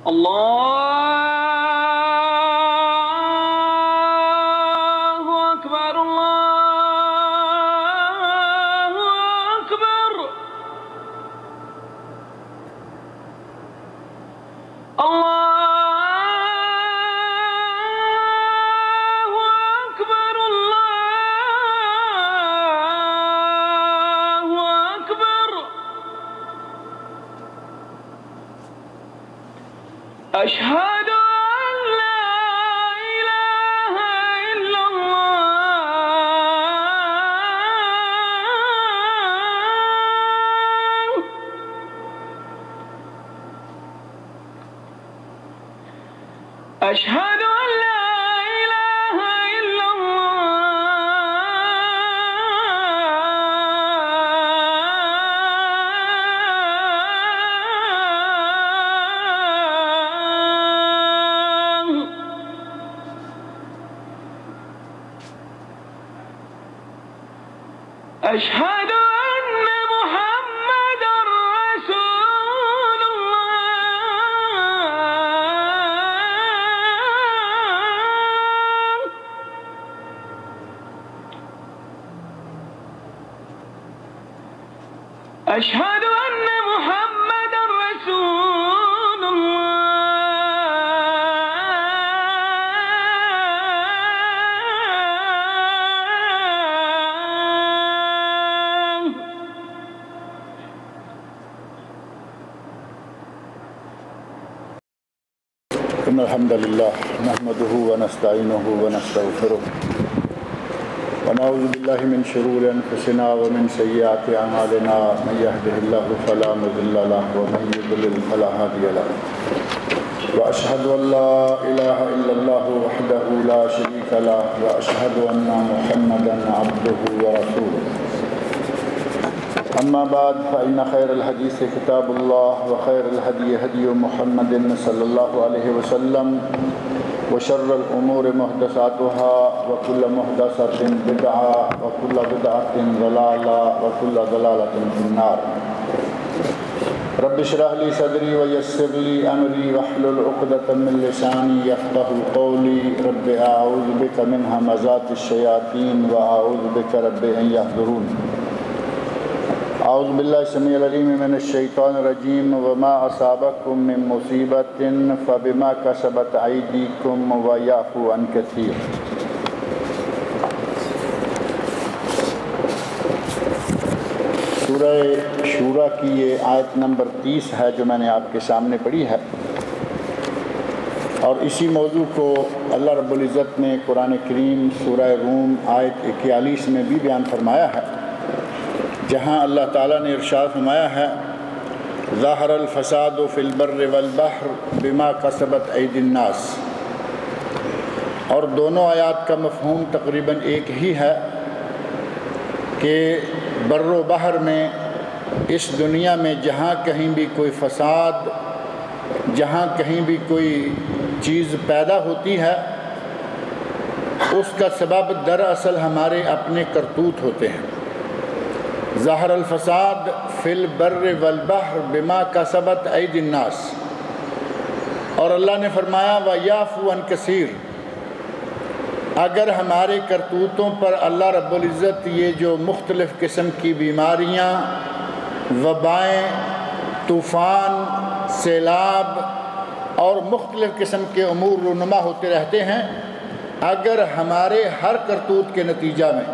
الله أكبر الله أكبر الله أكبر الله أكبر أشهد أن لا إله إلا الله أشهد أن لا إله إلا الله أشهد أن محمدًا رسول الله أشهد أن محمدًا رسول الله إن الحمد لله نحمده ونستعينه ونستغفره ونعوذ بالله من شرور أنفسنا ومن سيئات أعمالنا من يهده الله فلا مضل له ومن يضلل فلا هادي له وأشهد أن لا إله إلا الله وحده لا شريك له وأشهد أن محمدا عبده ورسوله أما بعد فإن خير الحديث كتاب الله وخير الهدي هدي محمد صلى الله عليه وسلم وشر الأمور محدثاتها وكل محدثة بدعة وكل بدعة ضلالة وكل ضلالة في النار رب اشرح لي صدري ويسر لي أمري واحلل عقدة من لساني يفقهوا قولي رب أعوذ بك من همزات الشياطين وأعوذ بك رب أن يحضرون اعوذ باللہ السمیع العلیم من الشیطان الرجیم وما اصابکم من مصیبت فبما کسبت ایدیکم ویعفو عن کثیر۔ سورہ شورى کی یہ آیت نمبر 30 ہے جو میں نے آپ کے سامنے پڑھی ہے، اور اسی موضوع کو اللہ رب العزت نے قرآن کریم سورہ روم آیت 41 میں بھی بیان فرمایا ہے، جہاں اللہ تعالیٰ نے ارشاد فرمایا ہے ظاہر الفساد فی البر والبحر بما کسبت ایدی الناس، اور دونوں آیات کا مفہوم تقریباً ایک ہی ہے کہ بر و بحر میں اس دنیا میں جہاں کہیں بھی کوئی فساد، جہاں کہیں بھی کوئی چیز پیدا ہوتی ہے، اس کا سبب دراصل ہمارے اپنے کرتوت ہوتے ہیں۔ ظاہر الفساد فی البر والبحر بما کسبت ایدی الناس، اور اللہ نے فرمایا وَیَعْفُو عَن کثیر، اگر ہمارے کرتوتوں پر اللہ رب العزت یہ جو مختلف قسم کی بیماریاں، وبائیں، طوفان، سیلاب اور مختلف قسم کے امور رونما ہوتے رہتے ہیں، اگر ہمارے ہر کرتوت کے نتیجہ میں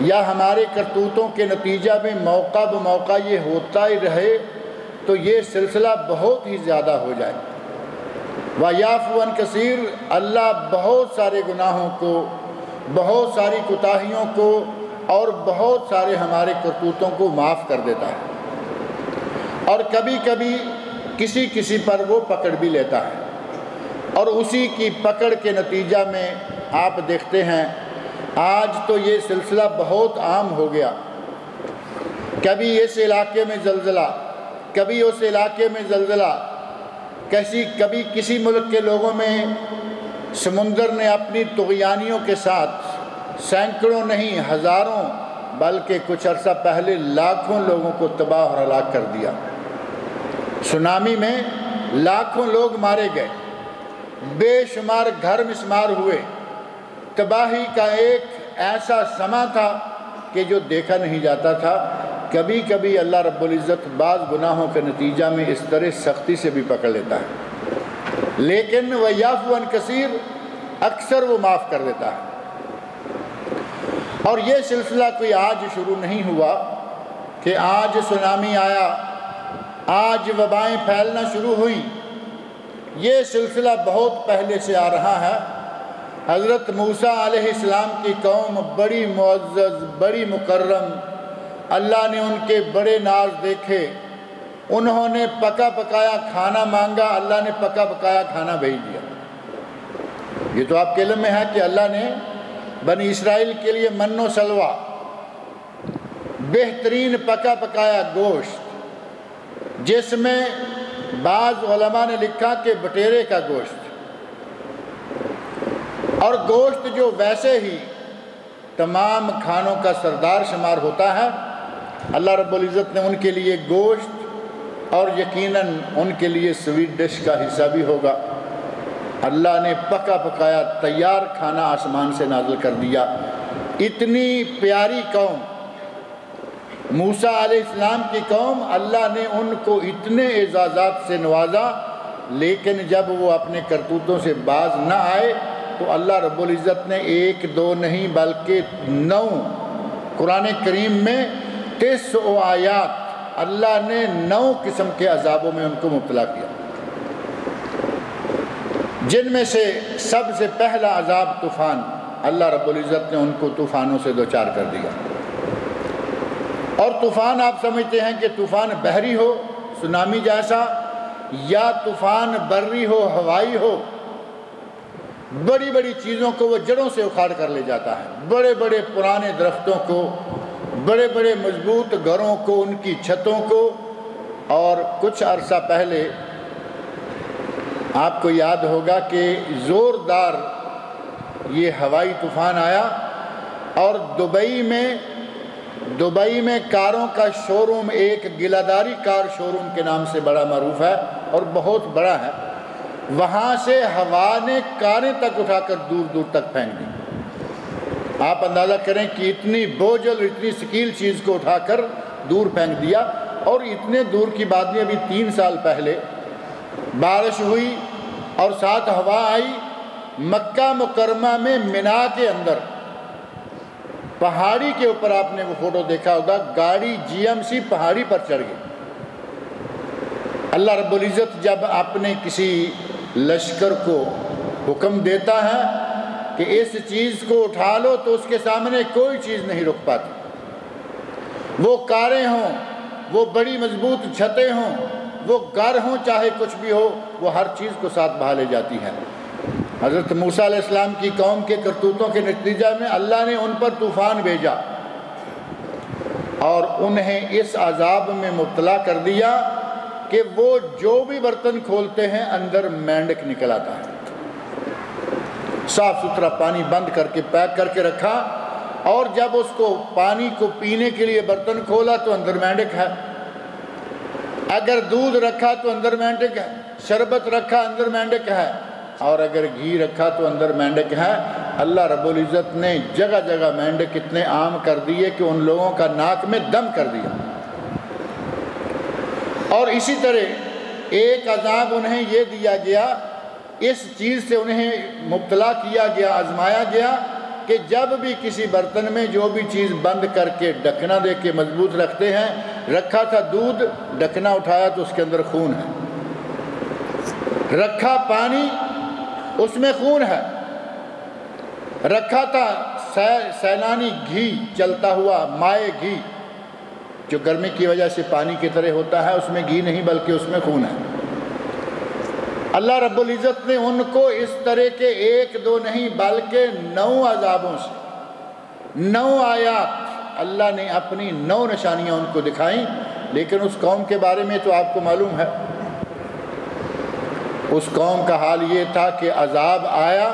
یا ہمارے کرتوتوں کے نتیجہ میں موقع بموقع یہ ہوتا ہی رہے تو یہ سلسلہ بہت ہی زیادہ ہو جائے۔ وَیَعْفُو عَن کثیر، اللہ بہت سارے گناہوں کو، بہت ساری کوتاہیوں کو اور بہت سارے ہمارے کرتوتوں کو معاف کر دیتا ہے، اور کبھی کبھی کسی پر وہ پکڑ بھی لیتا ہے، اور اسی کی پکڑ کے نتیجہ میں آپ دیکھتے ہیں آج تو یہ سلسلہ بہت عام ہو گیا، کبھی اس علاقے میں زلزلہ، کبھی اس علاقے میں زلزلہ، کبھی کسی ملک کے لوگوں میں سمندر نے اپنی طغیانیوں کے ساتھ سینکڑوں نہیں ہزاروں بلکہ کچھ عرصہ پہلے لاکھوں لوگوں کو تباہ اور ہلاک کر دیا۔ سونامی میں لاکھوں لوگ مارے گئے، بے شمار گھر مسمار ہوئے، تباہی کا ایک ایسا سما تھا کہ جو دیکھا نہیں جاتا تھا۔ کبھی کبھی اللہ رب العزت بعض گناہوں کے نتیجہ میں اس طرح سختی سے بھی پکڑ لیتا ہے، لیکن وَيَعْفُو عَنْ کثیر، اکثر وہ معاف کر دیتا ہے۔ اور یہ سلسلہ کوئی آج شروع نہیں ہوا کہ آج سونامی آیا، آج وبائیں پھیلنا شروع ہوئیں۔ یہ سلسلہ بہت پہلے سے آ رہا ہے۔ حضرت موسیٰ علیہ السلام کی قوم بڑی معزز، بڑی مکرم، اللہ نے ان کے بڑے ناز دیکھے، انہوں نے پکا پکایا کھانا مانگا، اللہ نے پکا پکایا کھانا بھیج دیا۔ یہ تو آپ کے علم میں ہے کہ اللہ نے بنی اسرائیل کے لیے من و سلوہ، بہترین پکا پکایا گوشت، جس میں بعض علماء نے لکھا کہ بٹیرے کا گوشت، اور گوشت جو ویسے ہی تمام کھانوں کا سردار شمار ہوتا ہے، اللہ رب العزت نے ان کے لیے گوشت اور یقیناً ان کے لیے سویٹ ڈش کا حصہ بھی ہوگا، اللہ نے پکا پکایا تیار کھانا آسمان سے نازل کر دیا۔ اتنی پیاری قوم موسیٰ علیہ السلام کی قوم، اللہ نے ان کو اتنے اعزازات سے نوازا، لیکن جب وہ اپنے کرتوتوں سے باز نہ آئے تو اللہ رب العزت نے 1 2 نہیں بلکہ 9 قرآن کریم میں 9 آیات اللہ نے 9 قسم کے عذابوں میں ان کو مبتلا کیا، جن میں سے سب سے پہلا عذاب طوفان، اللہ رب العزت نے ان کو طوفانوں سے دوچار کر دیا۔ اور طوفان آپ سمجھتے ہیں کہ طوفان بحری ہو سونامی جیسا، یا طوفان بری ہو ہوائی ہو، بڑی بڑی چیزوں کو وہ جڑوں سے اکھاڑ کر لے جاتا ہے، بڑے بڑے پرانے درختوں کو، بڑے بڑے مضبوط گھروں کو، ان کی چھتوں کو۔ اور کچھ عرصہ پہلے آپ کو یاد ہوگا کہ زوردار یہ ہوائی طوفان آیا، اور دبئی میں کاروں کا شو روم، ایک گلاداری کار شو روم کے نام سے بڑا معروف ہے اور بہت بڑا ہے، وہاں سے ہوا نے کاریں تک اٹھا کر دور دور تک پھینک دی۔ آپ اندازہ کریں کہ اتنی بوجھل، اتنی ثقیل چیز کو اٹھا کر دور پھینک دیا۔ اور اتنے دور کی بات نہیں، ابھی 3 سال پہلے بارش ہوئی اور ساتھ ہوا آئی، مکہ مکرمہ میں مینا کے اندر پہاڑی کے اوپر، آپ نے وہ فوٹو دیکھا ہوگا، گاڑی GMC پہاڑی پر چڑھ گئی۔ اللہ رب العزت جب اپنے کسی لشکر کو حکم دیتا ہے کہ اس چیز کو اٹھا لو تو اس کے سامنے کوئی چیز نہیں رک پاتی، وہ کاریں ہوں، وہ بڑی مضبوط چھتیں ہوں، وہ گھر ہوں، چاہے کچھ بھی ہو، وہ ہر چیز کو ساتھ بہا لے جاتی ہے۔ حضرت موسیٰ علیہ السلام کی قوم کے کرتوتوں کے نتیجہ میں اللہ نے ان پر طوفان بھیجا اور انہیں اس عذاب میں مبتلا کر دیا کہ وہ جو بھی برتن کھولتے ہیں اندر مینڈک نکل آتا ہے۔ صاف ستھرا پانی بند کر کے پیک کر کے رکھا، اور جب اس کو پانی کو پینے کے لیے برتن کھولا تو اندر مینڈک ہے، اگر دودھ رکھا تو اندر مینڈک ہے، شربت رکھا اندر مینڈک ہے، اور اگر گھی رکھا تو اندر مینڈک ہے۔ اللہ رب العزت نے جگہ جگہ مینڈک اتنے عام کر دیے کہ ان لوگوں کا ناک میں دم کر دیا۔ اور اسی طرح ایک عذاب انہیں یہ دیا گیا، اس چیز سے انہیں مبتلا کیا گیا، آزمایا گیا کہ جب بھی کسی برتن میں جو بھی چیز بند کر کے ڈھکنا دے کے مضبوط رکھتے ہیں، رکھا تھا دودھ، ڈھکنا اٹھایا تو اس کے اندر خون ہے، رکھا پانی، اس میں خون ہے، رکھا تھا سیلانی گھی چلتا ہوا، مائع گھی جو گرمی کی وجہ سے پانی کی طرح ہوتا ہے، اس میں گھی نہیں بلکہ اس میں خون ہے۔ اللہ رب العزت نے ان کو اس طرح کے 1 2 نہیں بلکہ 9 عذابوں سے، 9 آیات اللہ نے اپنی 9 نشانیاں ان کو دکھائیں۔ لیکن اس قوم کے بارے میں تو آپ کو معلوم ہے، اس قوم کا حال یہ تھا کہ عذاب آیا،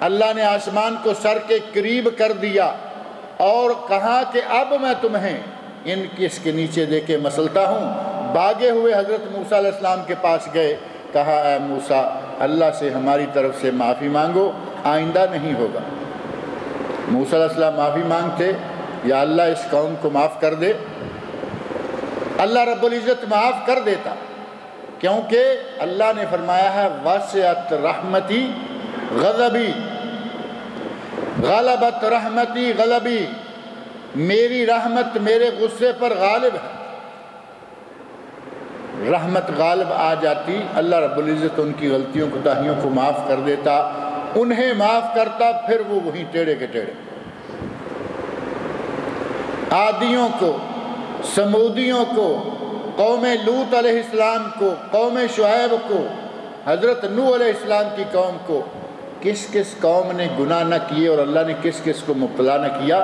اللہ نے آسمان کو سر کے قریب کر دیا اور کہا کہ اب میں تمہیں ان کے نیچے دے کے مسلتا ہوں، بھاگے ہوئے حضرت موسیٰ علیہ السلام کے پاس گئے، کہا اے موسیٰ اللہ سے ہماری طرف سے معافی مانگو، آئندہ نہیں ہوگا۔ موسیٰ علیہ السلام معافی مانگتے، یا اللہ اس قوم کو معاف کر دے، اللہ رب العزت معاف کر دیتا، کیونکہ اللہ نے فرمایا ہے وسعت رحمتی غضبی، غلبت رحمتی غضبی، میری رحمت میرے غصے پر غالب ہے۔ رحمت غالب آ جاتی، اللہ رب العزت ان کی غلطیوں کوتاہیوں کو معاف کر دیتا، انہیں معاف کرتا، پھر وہ وہیں ٹیڑے کے ٹیڑے۔ عادیوں کو، سمودیوں کو، قوم لوط علیہ السلام کو، قوم شعیب کو، حضرت نوح علیہ السلام کی قوم کو، کس کس قوم نے گناہ نہ کیے اور اللہ نے کس کس کو مبتلا نہ کیا،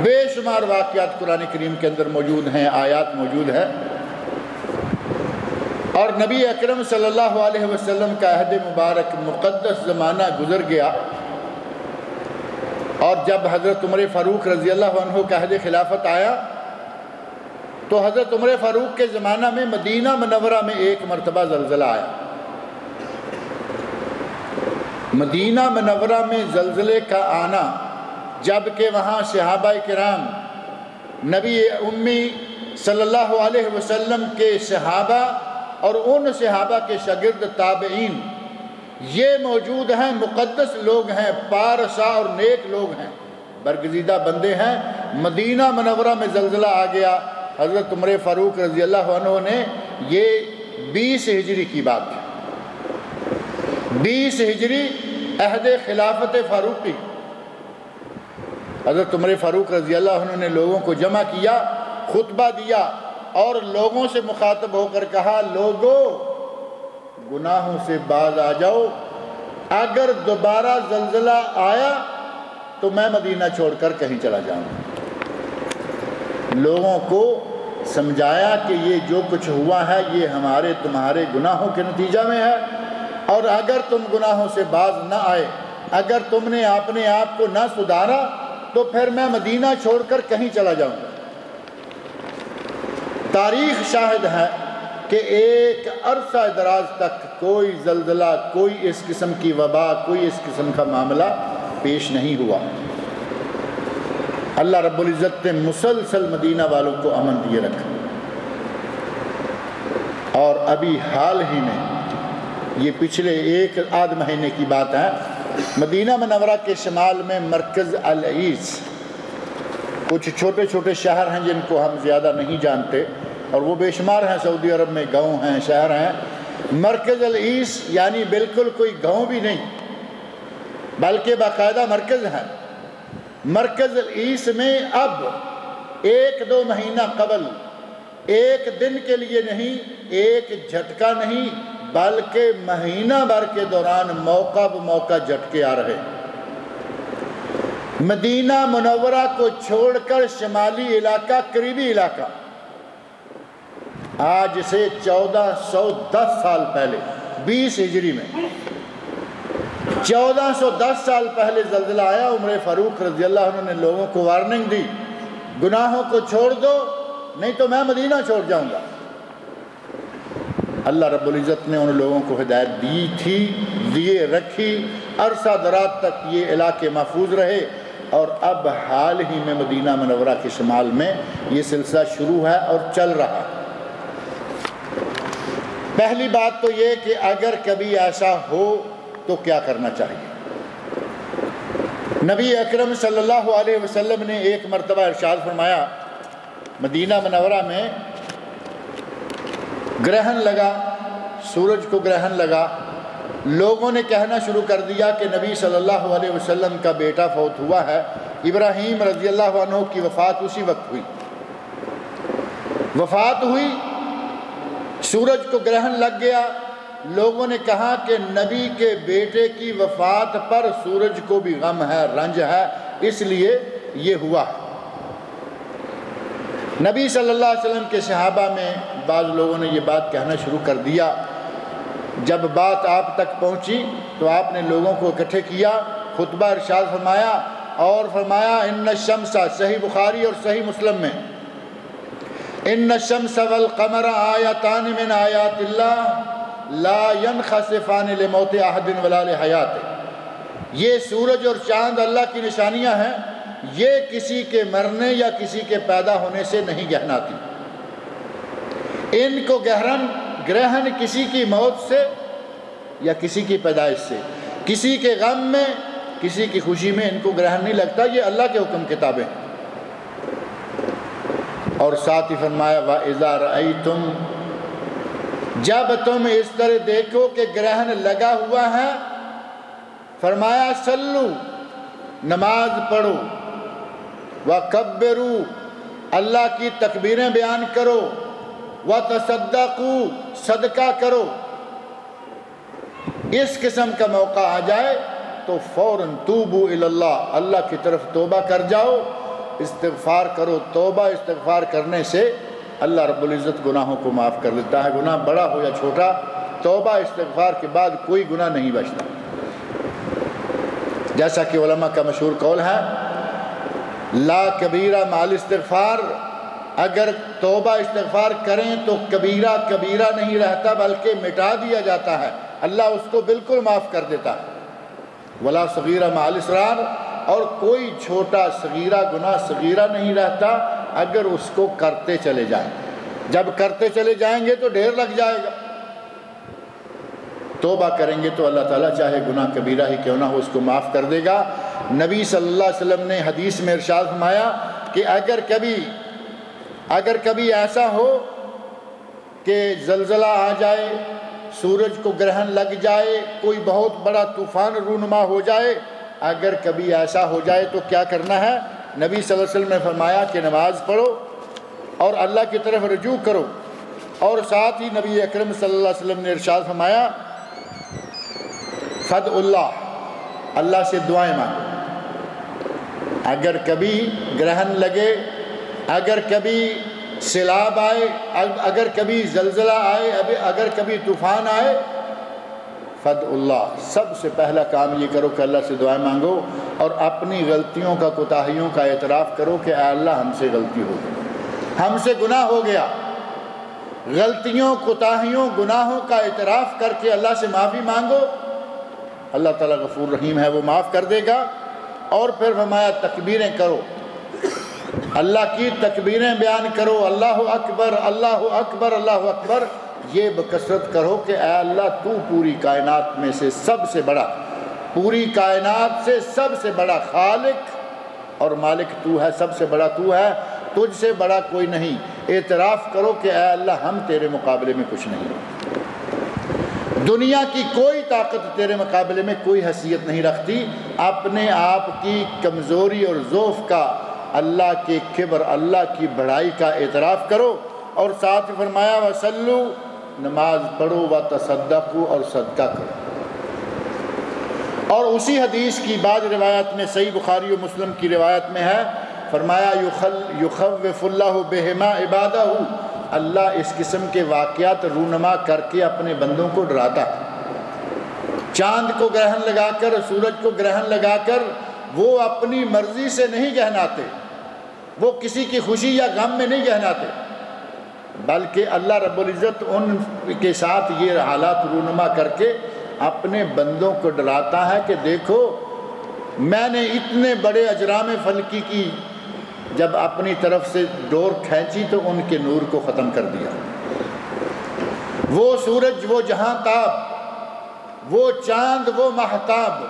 بے شمار واقعات قرآن کریم کے اندر موجود ہیں، آیات موجود ہیں۔ اور نبی اکرم صلی اللہ علیہ وسلم کا عہد مبارک مقدس زمانہ گزر گیا، اور جب حضرت عمر فاروق رضی اللہ عنہ کا عہد خلافت آیا تو حضرت عمر فاروق کے زمانہ میں مدینہ منورہ میں ایک مرتبہ زلزلہ آیا۔ مدینہ منورہ میں زلزلے کا آنا، جبکہ وہاں صحابہ کرام، نبی امی صلی اللہ علیہ وسلم کے صحابہ اور ان صحابہ کے شاگرد تابعین یہ موجود ہیں، مقدس لوگ ہیں، پارسا اور نیک لوگ ہیں، برگزیدہ بندے ہیں۔ مدینہ منورہ میں زلزلہ آ گیا، حضرت عمر فاروق رضی اللہ عنہ نے، یہ 20 ہجری کی بات ہے، 20 ہجری عہد خلافت فاروقی، حضرت عمر فاروق رضی اللہ عنہ نے لوگوں کو جمع کیا، خطبہ دیا اور لوگوں سے مخاطب ہو کر کہا، لوگو گناہوں سے باز آ جاؤ، اگر دوبارہ زلزلہ آیا تو میں مدینہ چھوڑ کر کہیں چلا جاؤں گا۔ لوگوں کو سمجھایا کہ یہ جو کچھ ہوا ہے یہ ہمارے تمہارے گناہوں کے نتیجہ میں ہے، اور اگر تم گناہوں سے باز نہ آئے، اگر تم نے اپنے آپ کو نہ سدھارا تو پھر میں مدینہ چھوڑ کر کہیں چلا جاؤں گا۔ تاریخ شاہد ہے کہ ایک عرصہ دراز تک کوئی زلزلہ، کوئی اس قسم کی وبا، کوئی اس قسم کا معاملہ پیش نہیں ہوا۔ اللہ رب العزت نے مسلسل مدینہ والوں کو امن دیے رکھا، اور ابھی حال ہی میں، یہ پچھلے 1 مہینے کی بات ہے، مدینہ منورہ کے شمال میں مرکز العیس، کچھ چھوٹے چھوٹے شہر ہیں جن کو ہم زیادہ نہیں جانتے اور وہ بے شمار ہیں، سعودی عرب میں گاؤں ہیں، شہر ہیں۔ مرکز العیس یعنی بالکل کوئی گاؤں بھی نہیں بلکہ باقاعدہ مرکز ہے۔ مرکز العیس میں اب 1-2 مہینہ قبل، ایک دن کے لیے نہیں، ایک جھٹکا نہیں بلکہ مہینہ بھر کے دوران موقع بموقع جھٹکے آ رہے۔ مدینہ منورہ کو چھوڑ کر شمالی علاقہ، قریبی علاقہ، آج سے 1410 سال پہلے، 20 ہجری میں 1410 سال پہلے زلزلہ آیا۔ عمر فاروق رضی اللہ عنہ نے لوگوں کو وارننگ دی، گناہوں کو چھوڑ دو نہیں تو میں مدینہ چھوڑ جاؤں گا۔ اللہ رب العزت نے ان لوگوں کو ہدایت دی تھی، دیے رکھی، عرصہ دراز تک یہ علاقے محفوظ رہے، اور اب حال ہی میں مدینہ منورہ کے شمال میں یہ سلسلہ شروع ہے اور چل رہا۔ پہلی بات تو یہ کہ اگر کبھی ایسا ہو تو کیا کرنا چاہیے۔ نبی اکرم صلی اللہ علیہ وسلم نے ایک مرتبہ ارشاد فرمایا، مدینہ منورہ میں گرہن لگا، سورج کو گرہن لگا، لوگوں نے کہنا شروع کر دیا کہ نبی صلی اللہ علیہ وسلم کا بیٹا فوت ہوا ہے۔ ابراہیم رضی اللہ عنہ کی وفات اسی وقت ہوئی، وفات ہوئی، سورج کو گرہن لگ گیا۔ لوگوں نے کہا کہ نبی کے بیٹے کی وفات پر سورج کو بھی غم ہے، رنج ہے، اس لیے یہ ہوا۔ نبی صلی اللہ علیہ وسلم کے صحابہ میں بعض لوگوں نے یہ بات کہنا شروع کر دیا۔ جب بات آپ تک پہنچی تو آپ نے لوگوں کو اکٹھے کیا، خطبہ ارشاد فرمایا اور فرمایا ان الشمس، صحیح بخاری اور صحیح مسلم میں، ان الشمس والقمر آیتان من آیات اللہ لا ينخسفان لموت احد ولا لحیاتہ، یہ سورج اور چاند اللہ کی نشانیاں ہیں، یہ کسی کے مرنے یا کسی کے پیدا ہونے سے نہیں گہناتی۔ ان کو گرہن کسی کی موت سے یا کسی کی پیدائش سے، کسی کے غم میں کسی کی خوشی میں ان کو گرہن نہیں لگتا، یہ اللہ کے حکم کتابیں ہیں۔ اور ساتھ ہی فرمایا وَإِذَا رَأَيْتُمْ، جب تم اس طرح دیکھو کہ گرہن لگا ہوا ہے، فرمایا صلو، نماز پڑھو، وَكَبِّرُوا، اللہ کی تکبیریں بیان کرو، وَتَصَدَّقُوا، صدقہ کرو۔ اس قسم کا موقع آ جائے تو فوراً توبوا الی اللہ، اللہ کی طرف توبہ کر جاؤ، استغفار کرو۔ توبہ استغفار کرنے سے اللہ رب العزت گناہوں کو معاف کر لیتا ہے، گناہ بڑا ہو یا چھوٹا، توبہ استغفار کے بعد کوئی گناہ نہیں بچتا۔ جیسا کہ علماء کا مشہور قول ہے لا کبیرہ مع الاستغفار، اگر توبہ استغفار کریں تو کبیرہ کبیرہ نہیں رہتا بلکہ مٹا دیا جاتا ہے، اللہ اس کو بالکل معاف کر دیتا ہے۔ ولا صغیرہ مع الاصرار، اور کوئی چھوٹا صغیرہ گناہ صغیرہ نہیں رہتا اگر اس کو کرتے چلے جائیں، جب کرتے چلے جائیں گے تو ڈھیر لگ جائے گا۔ توبہ کریں گے تو اللہ تعالیٰ چاہے گناہ کبیرہ ہی کیوں نہ ہو اس کو معاف کر دے گا۔ نبی صلی اللہ علیہ وسلم نے حدیث میں ارشاد فرمایا کہ اگر کبھی ایسا ہو کہ زلزلہ آ جائے، سورج کو گرہن لگ جائے، کوئی بہت بڑا طوفان رونما ہو جائے، اگر کبھی ایسا ہو جائے تو کیا کرنا ہے؟ نبی صلی اللہ علیہ وسلم نے فرمایا کہ نماز پڑھو اور اللہ کی طرف رجوع کرو، اور ساتھ ہی نبی اکرم صلی اللہ علیہ وسلم نے ارشاد فرمایا فدع اللہ، اللہ سے دعائیں مانگو۔ اگر کبھی گرہن لگے، اگر کبھی سیلاب آئے، اگر کبھی زلزلہ آئے، اگر کبھی طوفان آئے، فدع اللہ، سب سے پہلا کام یہ کرو کہ اللہ سے دعائیں مانگو اور اپنی غلطیوں کا، کوتاہیوں کا اعتراف کرو کہ اے اللہ ہم سے غلطی ہو گئی، ہم سے گناہ ہو گیا۔ غلطیوں، کوتاہیوں، گناہوں کا اعتراف کر کے اللہ سے معافی مانگو، اللہ تعالیٰ غفور رحیم ہے، وہ معاف کر دے گا۔ اور پھر فرمایا تکبیریں کرو، اللہ کی تکبیریں بیان کرو، اللہ اکبر اللہ اکبر اللہ اکبر، یہ بکثرت کرو کہ اے اللہ تو پوری کائنات میں سے سب سے بڑا، پوری کائنات سے سب سے بڑا خالق اور مالک تو ہے، سب سے بڑا تو ہے، تجھ سے بڑا کوئی نہیں۔ اعتراف کرو کہ اے اللہ ہم تیرے مقابلے میں کچھ نہیں، دنیا کی کوئی طاقت تیرے مقابلے میں کوئی حیثیت نہیں رکھتی۔ اپنے آپ کی کمزوری اور ضعف کا، اللہ کے کبر، اللہ کی بڑائی کا اعتراف کرو، اور ساتھ فرمایا وصلو، نماز پڑھو، وتصدقوا، اور صدقہ کرو۔ اور اسی حدیث کی بعض روایت میں، صحیح بخاری و مسلم کی روایت میں ہے، فرمایا یخوف اللہ بہما عبادہ، اللہ اس قسم کے واقعات رونما کر کے اپنے بندوں کو ڈراتا ہے۔ چاند کو گرہن لگا کر، سورج کو گرہن لگا کر وہ اپنی مرضی سے نہیں گہناتے، وہ کسی کی خوشی یا غم میں نہیں گہناتے، بلکہ اللہ رب العزت ان کے ساتھ یہ حالات رونما کر کے اپنے بندوں کو ڈراتا ہے کہ دیکھو میں نے اتنے بڑے اجرام فلکی کی جب اپنی طرف سے ڈور کھینچی تو ان کے نور کو ختم کر دیا۔ وہ سورج، وہ جہاں تاب، وہ چاند، وہ مہتاب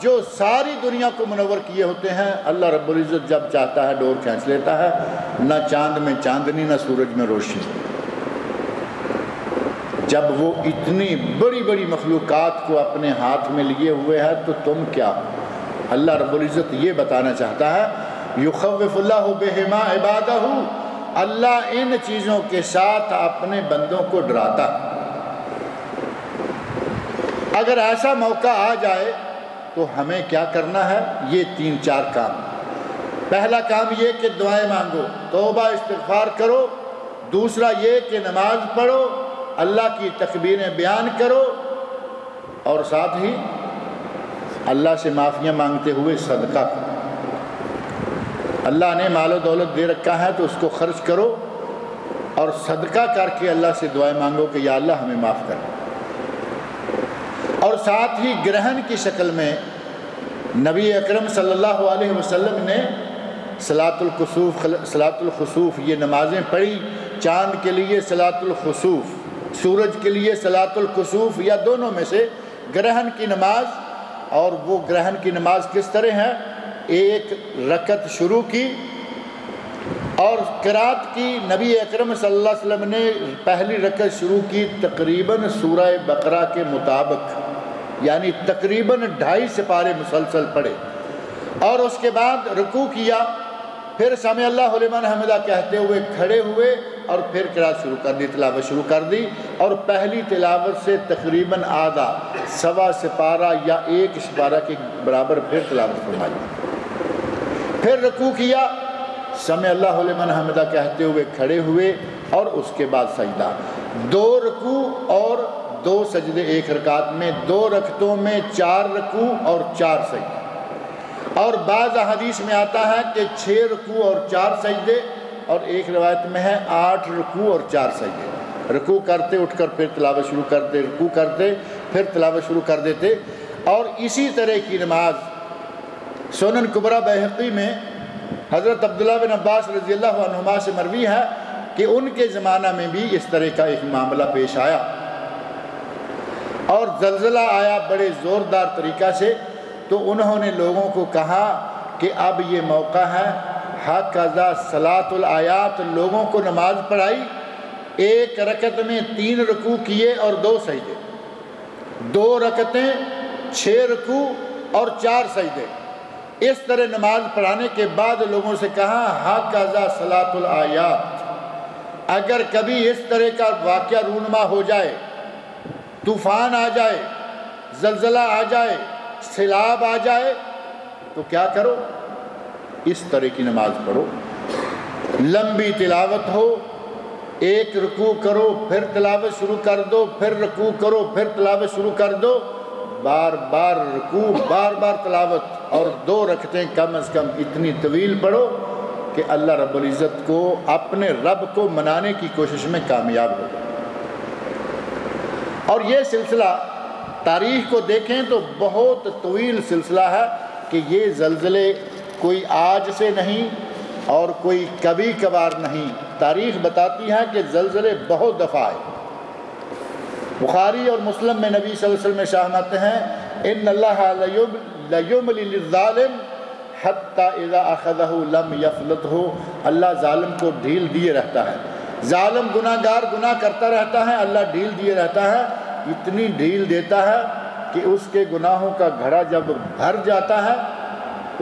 جو ساری دنیا کو منور کیے ہوتے ہیں، اللہ رب العزت جب چاہتا ہے ڈور کھینچ لیتا ہے، نہ چاند میں چاندنی نہ سورج میں روشنی۔ جب وہ اتنی بڑی بڑی مخلوقات کو اپنے ہاتھ میں لیے ہوئے ہے تو تم کیا؟ اللہ رب العزت یہ بتانا چاہتا ہے یخوف اللہ بہما عبادہ، اللہ ان چیزوں کے ساتھ اپنے بندوں کو ڈراتا۔ اگر ایسا موقع آ جائے تو ہمیں کیا کرنا ہے؟ یہ 3-4 کام۔ پہلا کام یہ کہ دعائیں مانگو، توبہ استغفار کرو۔ دوسرا یہ کہ نماز پڑھو، اللہ کی تکبیریں بیان کرو، اور ساتھ ہی اللہ سے معافیاں مانگتے ہوئے صدقہ کرو۔ اللہ نے مال و دولت دے رکھا ہے تو اس کو خرچ کرو، اور صدقہ کر کے اللہ سے دعائیں مانگو کہ یا اللہ ہمیں معاف کر۔ اور ساتھ ہی گرہن کی شکل میں نبی اکرم صلی اللہ علیہ وسلم نے صلاۃ الخسوف یہ نمازیں پڑھی، چاند کے لیے صلاۃ الخسوف، سورج کے لیے صلاۃ الکسوف، یا دونوں میں سے گرہن کی نماز۔ اور وہ گرہن کی نماز کس طرح ہے؟ ایک رکعت شروع کی اور قرات کی۔ نبی اکرم صلی اللہ علیہ وسلم نے پہلی رکعت شروع کی تقریباً سورہ بقرہ کے مطابق، یعنی تقریباً 2.5 سپارے مسلسل پڑھے، اور اس کے بعد رکوع کیا، پھر سمع اللہ لمن حمدہ کہتے ہوئے کھڑے ہوئے اور پھر قرات شروع کر دی، تلاوت شروع کر دی، اور پہلی تلاوت سے تقریباً آدھا، 1.25 سپارہ یا 1 سپارہ کے برابر پھر تلاوت فرمائی، پھر رکوع کیا، سمع اللہ لمن حمدہ کہتے ہوئے کھڑے ہوئے، اور اس کے بعد سجدہ۔ 2 رکوع اور 2 سجدے ایک رکعت میں، 2 رکعتوں میں 4 رکوع اور 4 سجدے۔ اور بعض احادیث میں آتا ہے کہ 6 رکوع اور 4 سجدے، اور ایک روایت میں ہے 8 رکوع اور 4 سجدے۔ رکوع کرتے اٹھ کر پھر تلاوت شروع کرتے، رکوع کرتے پھر تلاوت شروع کر دیتے۔ اور اسی طرح کی نماز سنن کبریٰ بیہقی میں حضرت عبداللہ بن عباس رضی اللہ عنہما سے مروی ہے کہ ان کے زمانہ میں بھی اس طرح کا ایک معاملہ پیش آیا، اور زلزلہ آیا بڑے زوردار طریقہ سے، تو انہوں نے لوگوں کو کہا کہ اب یہ موقع ہے، ہکذا صلاۃ الآیات، لوگوں کو نماز پڑھائی، ایک رکعت میں 3 رکوع کیے اور 2 سجدے، 2 رکعتیں 6 رکوع اور 4 سجدے، اس طرح نماز پڑھانے کے بعد لوگوں سے کہا ہکذا صلاۃ الآیات، اگر کبھی اس طرح کا واقعہ رونما ہو جائے، طوفان آ جائے، زلزلہ آ جائے، سیلاب آ جائے، تو کیا کرو؟ اس طرح کی نماز پڑھو، لمبی تلاوت ہو، ایک رکوع کرو پھر تلاوت شروع کر دو، پھر رکوع کرو پھر تلاوت شروع کر دو، بار بار رکوع، بار بار تلاوت، اور 2 رکعتیں کم از کم اتنی طویل پڑھو کہ اللہ رب العزت کو اپنے رب کو منانے کی کوشش میں کامیاب ہو جائے۔ اور یہ سلسلہ تاریخ کو دیکھیں تو بہت طویل سلسلہ ہے، کہ یہ زلزلے کوئی آج سے نہیں اور کوئی کبھی کبھار نہیں، تاریخ بتاتی ہے کہ زلزلے بہت دفعہ آئے۔ بخاری اور مسلم میں نبی صلی اللہ علیہ وسلم میں فرماتے ہیں ان اللہ لیملی للظالم حتی اذا اخذہ لم یفلتہ، اللہ ظالم کو ڈھیل دیے رہتا ہے، ظالم گناہ گار گناہ کرتا رہتا ہے، اللہ ڈھیل دیے رہتا ہے، اتنی ڈھیل دیتا ہے کہ اس کے گناہوں کا گھڑا جب بھر جاتا ہے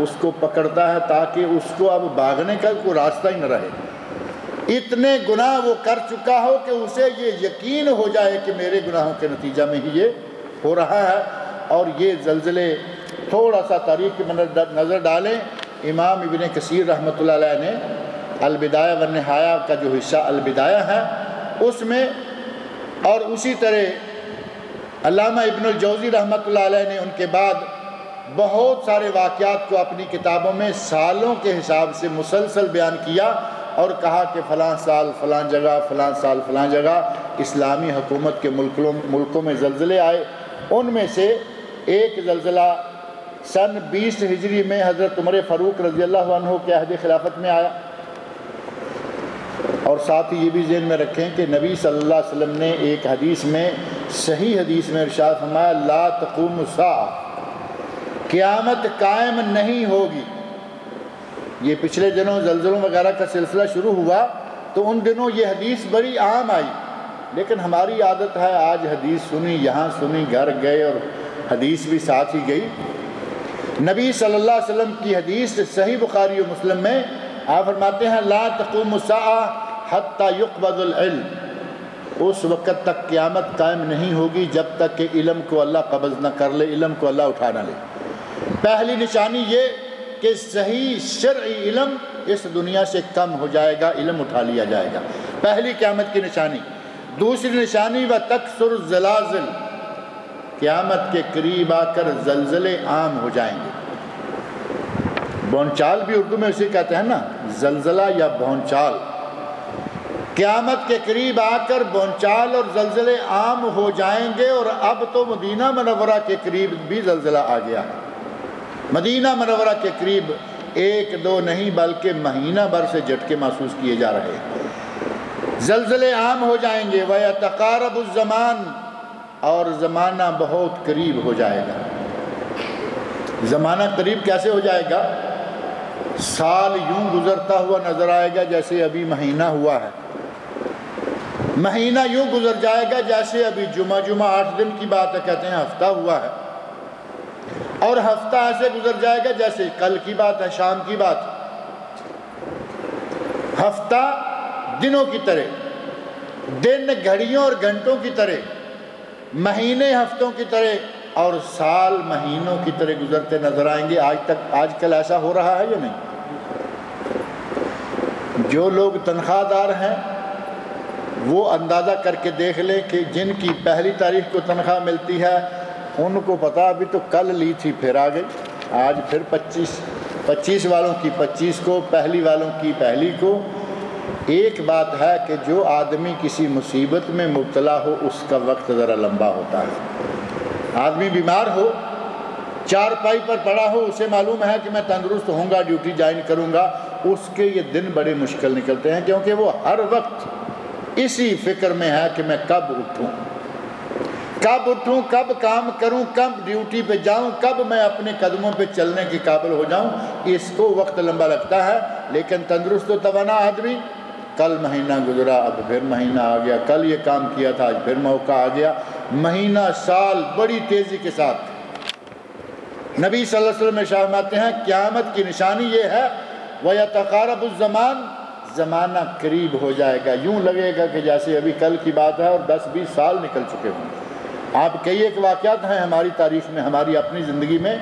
اس کو پکڑتا ہے، تاکہ اس کو اب بھاگنے کا کوئی راستہ ہی نہ رہے، اتنے گناہ وہ کر چکا ہو کہ اسے یہ یقین ہو جائے کہ میرے گناہوں کے نتیجہ میں ہی یہ ہو رہا ہے۔ اور یہ زلزلے تھوڑا سا تاریخ کی نظر ڈالیں، امام ابن کثیر رحمۃ اللہ علیہ نے البدایہ والنہایہ کا جو حصہ البدایہ ہے اس میں، اور اسی طرح علامہ ابن الجوزی رحمۃ اللہ علیہ نے ان کے بعد بہت سارے واقعات کو اپنی کتابوں میں سالوں کے حساب سے مسلسل بیان کیا، اور کہا کہ فلاں سال فلاں جگہ، فلاں سال فلاں جگہ اسلامی حکومت کے ملکوں میں زلزلے آئے۔ ان میں سے ایک زلزلہ سن 20 ہجری میں حضرت عمر فاروق رضی اللہ عنہ کے عہد خلافت میں آیا۔ اور ساتھ ہی یہ بھی ذہن میں رکھیں کہ نبی صلی اللہ علیہ وسلم نے ایک حدیث میں، صحیح حدیث میں ارشاد فرمایا لا تقوم الساعہ، قیامت قائم نہیں ہوگی۔ یہ پچھلے دنوں زلزلوں وغیرہ کا سلسلہ شروع ہوا تو ان دنوں یہ حدیث بڑی عام آئی، لیکن ہماری عادت ہے آج حدیث سنی، یہاں سنی، گھر گئے اور حدیث بھی ساتھ ہی گئی۔ نبی صلی اللہ علیہ وسلم کی حدیث صحیح بخاری و مسلم میں آپ فرماتے ہیں لا تقوم الساعہ حتی یقبض العلم، اس وقت تک قیامت قائم نہیں ہوگی جب تک کہ علم کو اللہ قبض نہ کر لے، علم کو اللہ اٹھا نہ لے۔ پہلی نشانی یہ کہ صحیح شرعی علم اس دنیا سے کم ہو جائے گا، علم اٹھا لیا جائے گا، پہلی قیامت کی نشانی۔ دوسری نشانی وتکثر الزلازل، قیامت کے قریب آ کر زلزلے عام ہو جائیں گے۔ بونچال بھی اردو میں اسے کہتے ہیں نا، زلزلہ یا بونچال۔ قیامت کے قریب آ کر بونچال اور زلزلے عام ہو جائیں گے، اور اب تو مدینہ منورہ کے قریب بھی زلزلہ آ گیا ہے۔ مدینہ منورہ کے قریب ایک دو نہیں بلکہ مہینہ بھر سے جھٹکے محسوس کیے جا رہے ہیں۔ زلزلے عام ہو جائیں گے، وَيَتَقَارَبُ الزَّمَانُ، اور زمانہ بہت قریب ہو جائے گا۔ زمانہ قریب کیسے ہو جائے گا؟ سال یوں گزرتا ہوا نظر آئے گا جیسے ابھی مہینہ ہوا ہے، مہینہ یوں گزر جائے گا جیسے ابھی جمعہ 8 دن کی بات ہے، کہتے ہیں ہفتہ ہوا ہے، اور ہفتہ ایسے گزر جائے گا جیسے کل کی بات ہے، شام کی بات۔ ہفتہ دنوں کی دن گھڑیوں اور گھنٹوں کی طرح، مہینے ہفتوں کی طرح، اور سال مہینوں کی طرح گزرتے نظر آئیں گے۔ آج کل ایسا ہو رہا ہے یا نہیں؟ جو لوگ تنخواہ دار ہیں وہ اندازہ کر کے دیکھ لیں کہ جن کی پہلی تاریخ کو تنخواہ ملتی ہے ان کو پتا ابھی تو کل لی تھی پھر آ گئی، آج پھر 25 والوں کی 25 کو، پہلی والوں کی پہلی کو۔ ایک بات ہے کہ جو آدمی کسی مصیبت میں مبتلا ہو اس کا وقت ذرا لمبا ہوتا ہے۔ آدمی بیمار ہو، چارپائی پر پڑا ہو، اسے معلوم ہے کہ میں تندرست ہوں گا، ڈیوٹی جوائن کروں گا، اس کے یہ دن بڑے مشکل نکلتے ہیں، کیونکہ وہ ہر وقت اسی فکر میں ہے کہ میں کب اٹھوں، کب کام کروں، کب ڈیوٹی پہ جاؤں، کب میں اپنے قدموں پہ چلنے کے قابل ہو جاؤں۔ اس کو وقت لمبا لگتا ہے، لیکن تندرست و توانا آدمی، کل مہینہ گزرا، اب پھر مہینہ آ گیا، کل یہ کام کیا تھا، آج پھر موقع آ گیا، مہینہ سال بڑی تیزی کے ساتھ۔ نبی صلی اللہ علیہ وسلم ارشاد فرماتے ہیں قیامت کی نشانی یہ ہے وَيَتَقَارَبُ الزَّمَانُ، زمانہ قریب ہو جائے گا، یوں لگے گا کہ جیسے ابھی کل کی بات ہے اور 10-20 سال نکل چکے ہوں۔ آپ کئی ایک واقعات ہیں ہماری تاریخ میں، ہماری اپنی زندگی میں،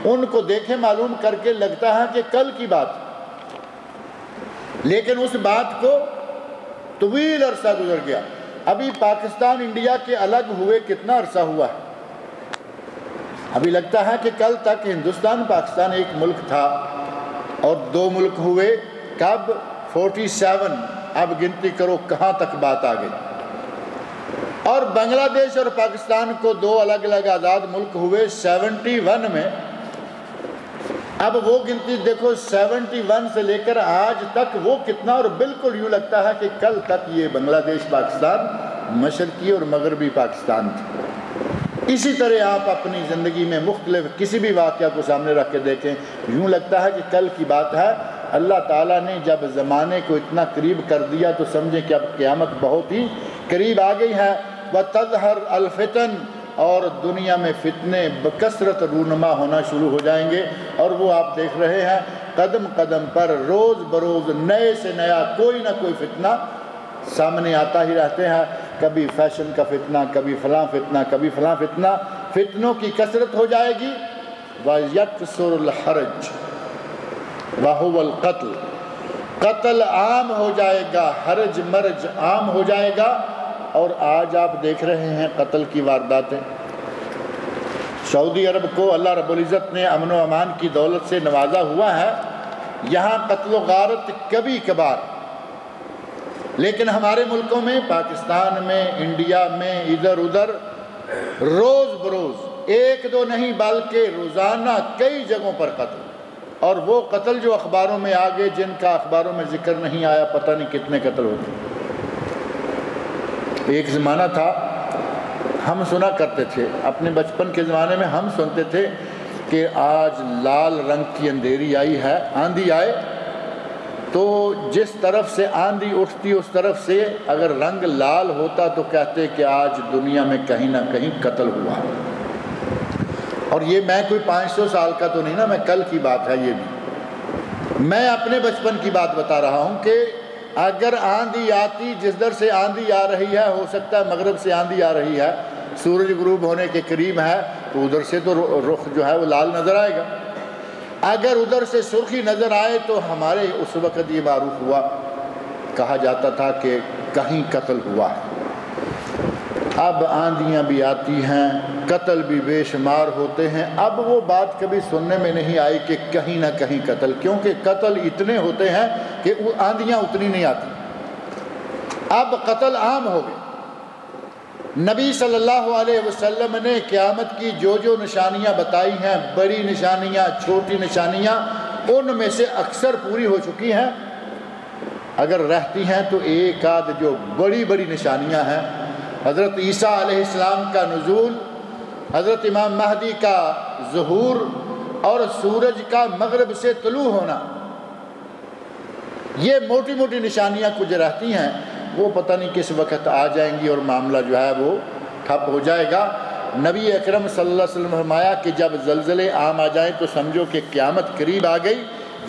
ان کو دیکھیں معلوم کر کے لگتا ہے کہ کل کی بات، لیکن اس بات کو طویل عرصہ گزر گیا۔ ابھی پاکستان انڈیا کے الگ ہوئے کتنا عرصہ ہوا ہے؟ ابھی لگتا ہے کہ کل تک ہندوستان پاکستان ایک ملک تھا اور 2 ملک ہوئے، کب؟ 47۔ اب گنتی کرو کہاں تک بات آ گئی۔ اور بنگلہ دیش اور پاکستان کو 2 الگ الگ آزاد ملک ہوئے 71 میں۔ اب وہ گنتی دیکھو 71 سے لے کر آج تک وہ کتنا، اور بالکل یوں لگتا ہے کہ کل تک یہ بنگلہ دیش پاکستان مشرقی اور مغربی پاکستان تھی۔ اسی طرح آپ اپنی زندگی میں مختلف کسی بھی واقعہ کو سامنے رکھ کے دیکھیں، یوں لگتا ہے کہ کل کی بات ہے۔ اللہ تعالیٰ نے جب زمانے کو اتنا قریب کر دیا تو سمجھیں کہ اب قیامت بہت ہی قریب آ گئی ہے۔ وَتَظْهَرُ الْفِتَنُ، اور دنیا میں فتنے بکثرت رونما ہونا شروع ہو جائیں گے، اور وہ آپ دیکھ رہے ہیں قدم قدم پر روز بروز نئے سے نیا کوئی نہ کوئی فتنہ سامنے آتا ہی رہتے ہیں۔ کبھی فیشن کا فتنہ، کبھی فلاں فتنہ، کبھی فلاں فتنہ، فتنوں کی کثرت ہو جائے گی۔ وَيَكْثُرُ الْحَرَجُ وَهُوَ الْقَتْلُ، قتل عام ہو جائے گا، حرج مرج عام ہو جائے گا۔ اور آج آپ دیکھ رہے ہیں قتل کی وارداتیں۔ سعودی عرب کو اللہ رب العزت نے امن و امان کی دولت سے نوازا ہوا ہے، یہاں قتل و غارت کبھی کبھار، لیکن ہمارے ملکوں میں، پاکستان میں، انڈیا میں، ادھر ادھر روز بروز 1-2 نہیں بلکہ روزانہ کئی جگہوں پر قتل، اور وہ قتل جو اخباروں میں آ گئے، جن کا اخباروں میں ذکر نہیں آیا، پتہ نہیں کتنے قتل ہوتے۔ ایک زمانہ تھا ہم سنا کرتے تھے، اپنے بچپن کے زمانے میں ہم سنتے تھے کہ آج لال رنگ کی اندھیری آئی ہے، آندھی آئے تو جس طرف سے آندھی اٹھتی اس طرف سے اگر رنگ لال ہوتا تو کہتے کہ آج دنیا میں کہیں نہ کہیں قتل ہوا۔ اور یہ میں کوئی 500 سال کا تو نہیں نا، میں کل کی بات ہے، یہ بھی میں اپنے بچپن کی بات بتا رہا ہوں کہ اگر آندھی آتی، جس در سے آندھی آ رہی ہے، ہو سکتا ہے مغرب سے آندھی آ رہی ہے، سورج غروب ہونے کے قریب ہے تو ادھر سے تو رخ جو ہے وہ لال نظر آئے گا، اگر ادھر سے سرخی نظر آئے تو ہمارے اس وقت یہ معروف ہوا، کہا جاتا تھا کہ کہیں قتل ہوا ہے۔ اب آندھیاں بھی آتی ہیں، قتل بھی بے شمار ہوتے ہیں، اب وہ بات کبھی سننے میں نہیں آئی کہ کہیں نہ کہیں قتل، کیونکہ قتل اتنے ہوتے ہیں کہ آندھیاں اتنی نہیں آتی۔ اب قتل عام ہو گئے۔ نبی صلی اللہ علیہ وسلم نے قیامت کی جو جو نشانیاں بتائی ہیں، بڑی نشانیاں، چھوٹی نشانیاں، ان میں سے اکثر پوری ہو چکی ہیں۔ اگر رہتی ہیں تو ایک آدھ جو بڑی بڑی نشانیاں ہیں، حضرت عیسیٰ علیہ السلام کا نزول، حضرت امام مہدی کا ظہور اور سورج کا مغرب سے طلوع ہونا، یہ موٹی موٹی نشانیاں کچھ رہتی ہیں، وہ پتہ نہیں کس وقت آ جائیں گی اور معاملہ جو ہے وہ ٹھپ ہو جائے گا۔ نبی اکرم صلی اللہ علیہ وسلم فرمایا کہ جب زلزلے عام آ جائیں تو سمجھو کہ قیامت قریب آ گئی۔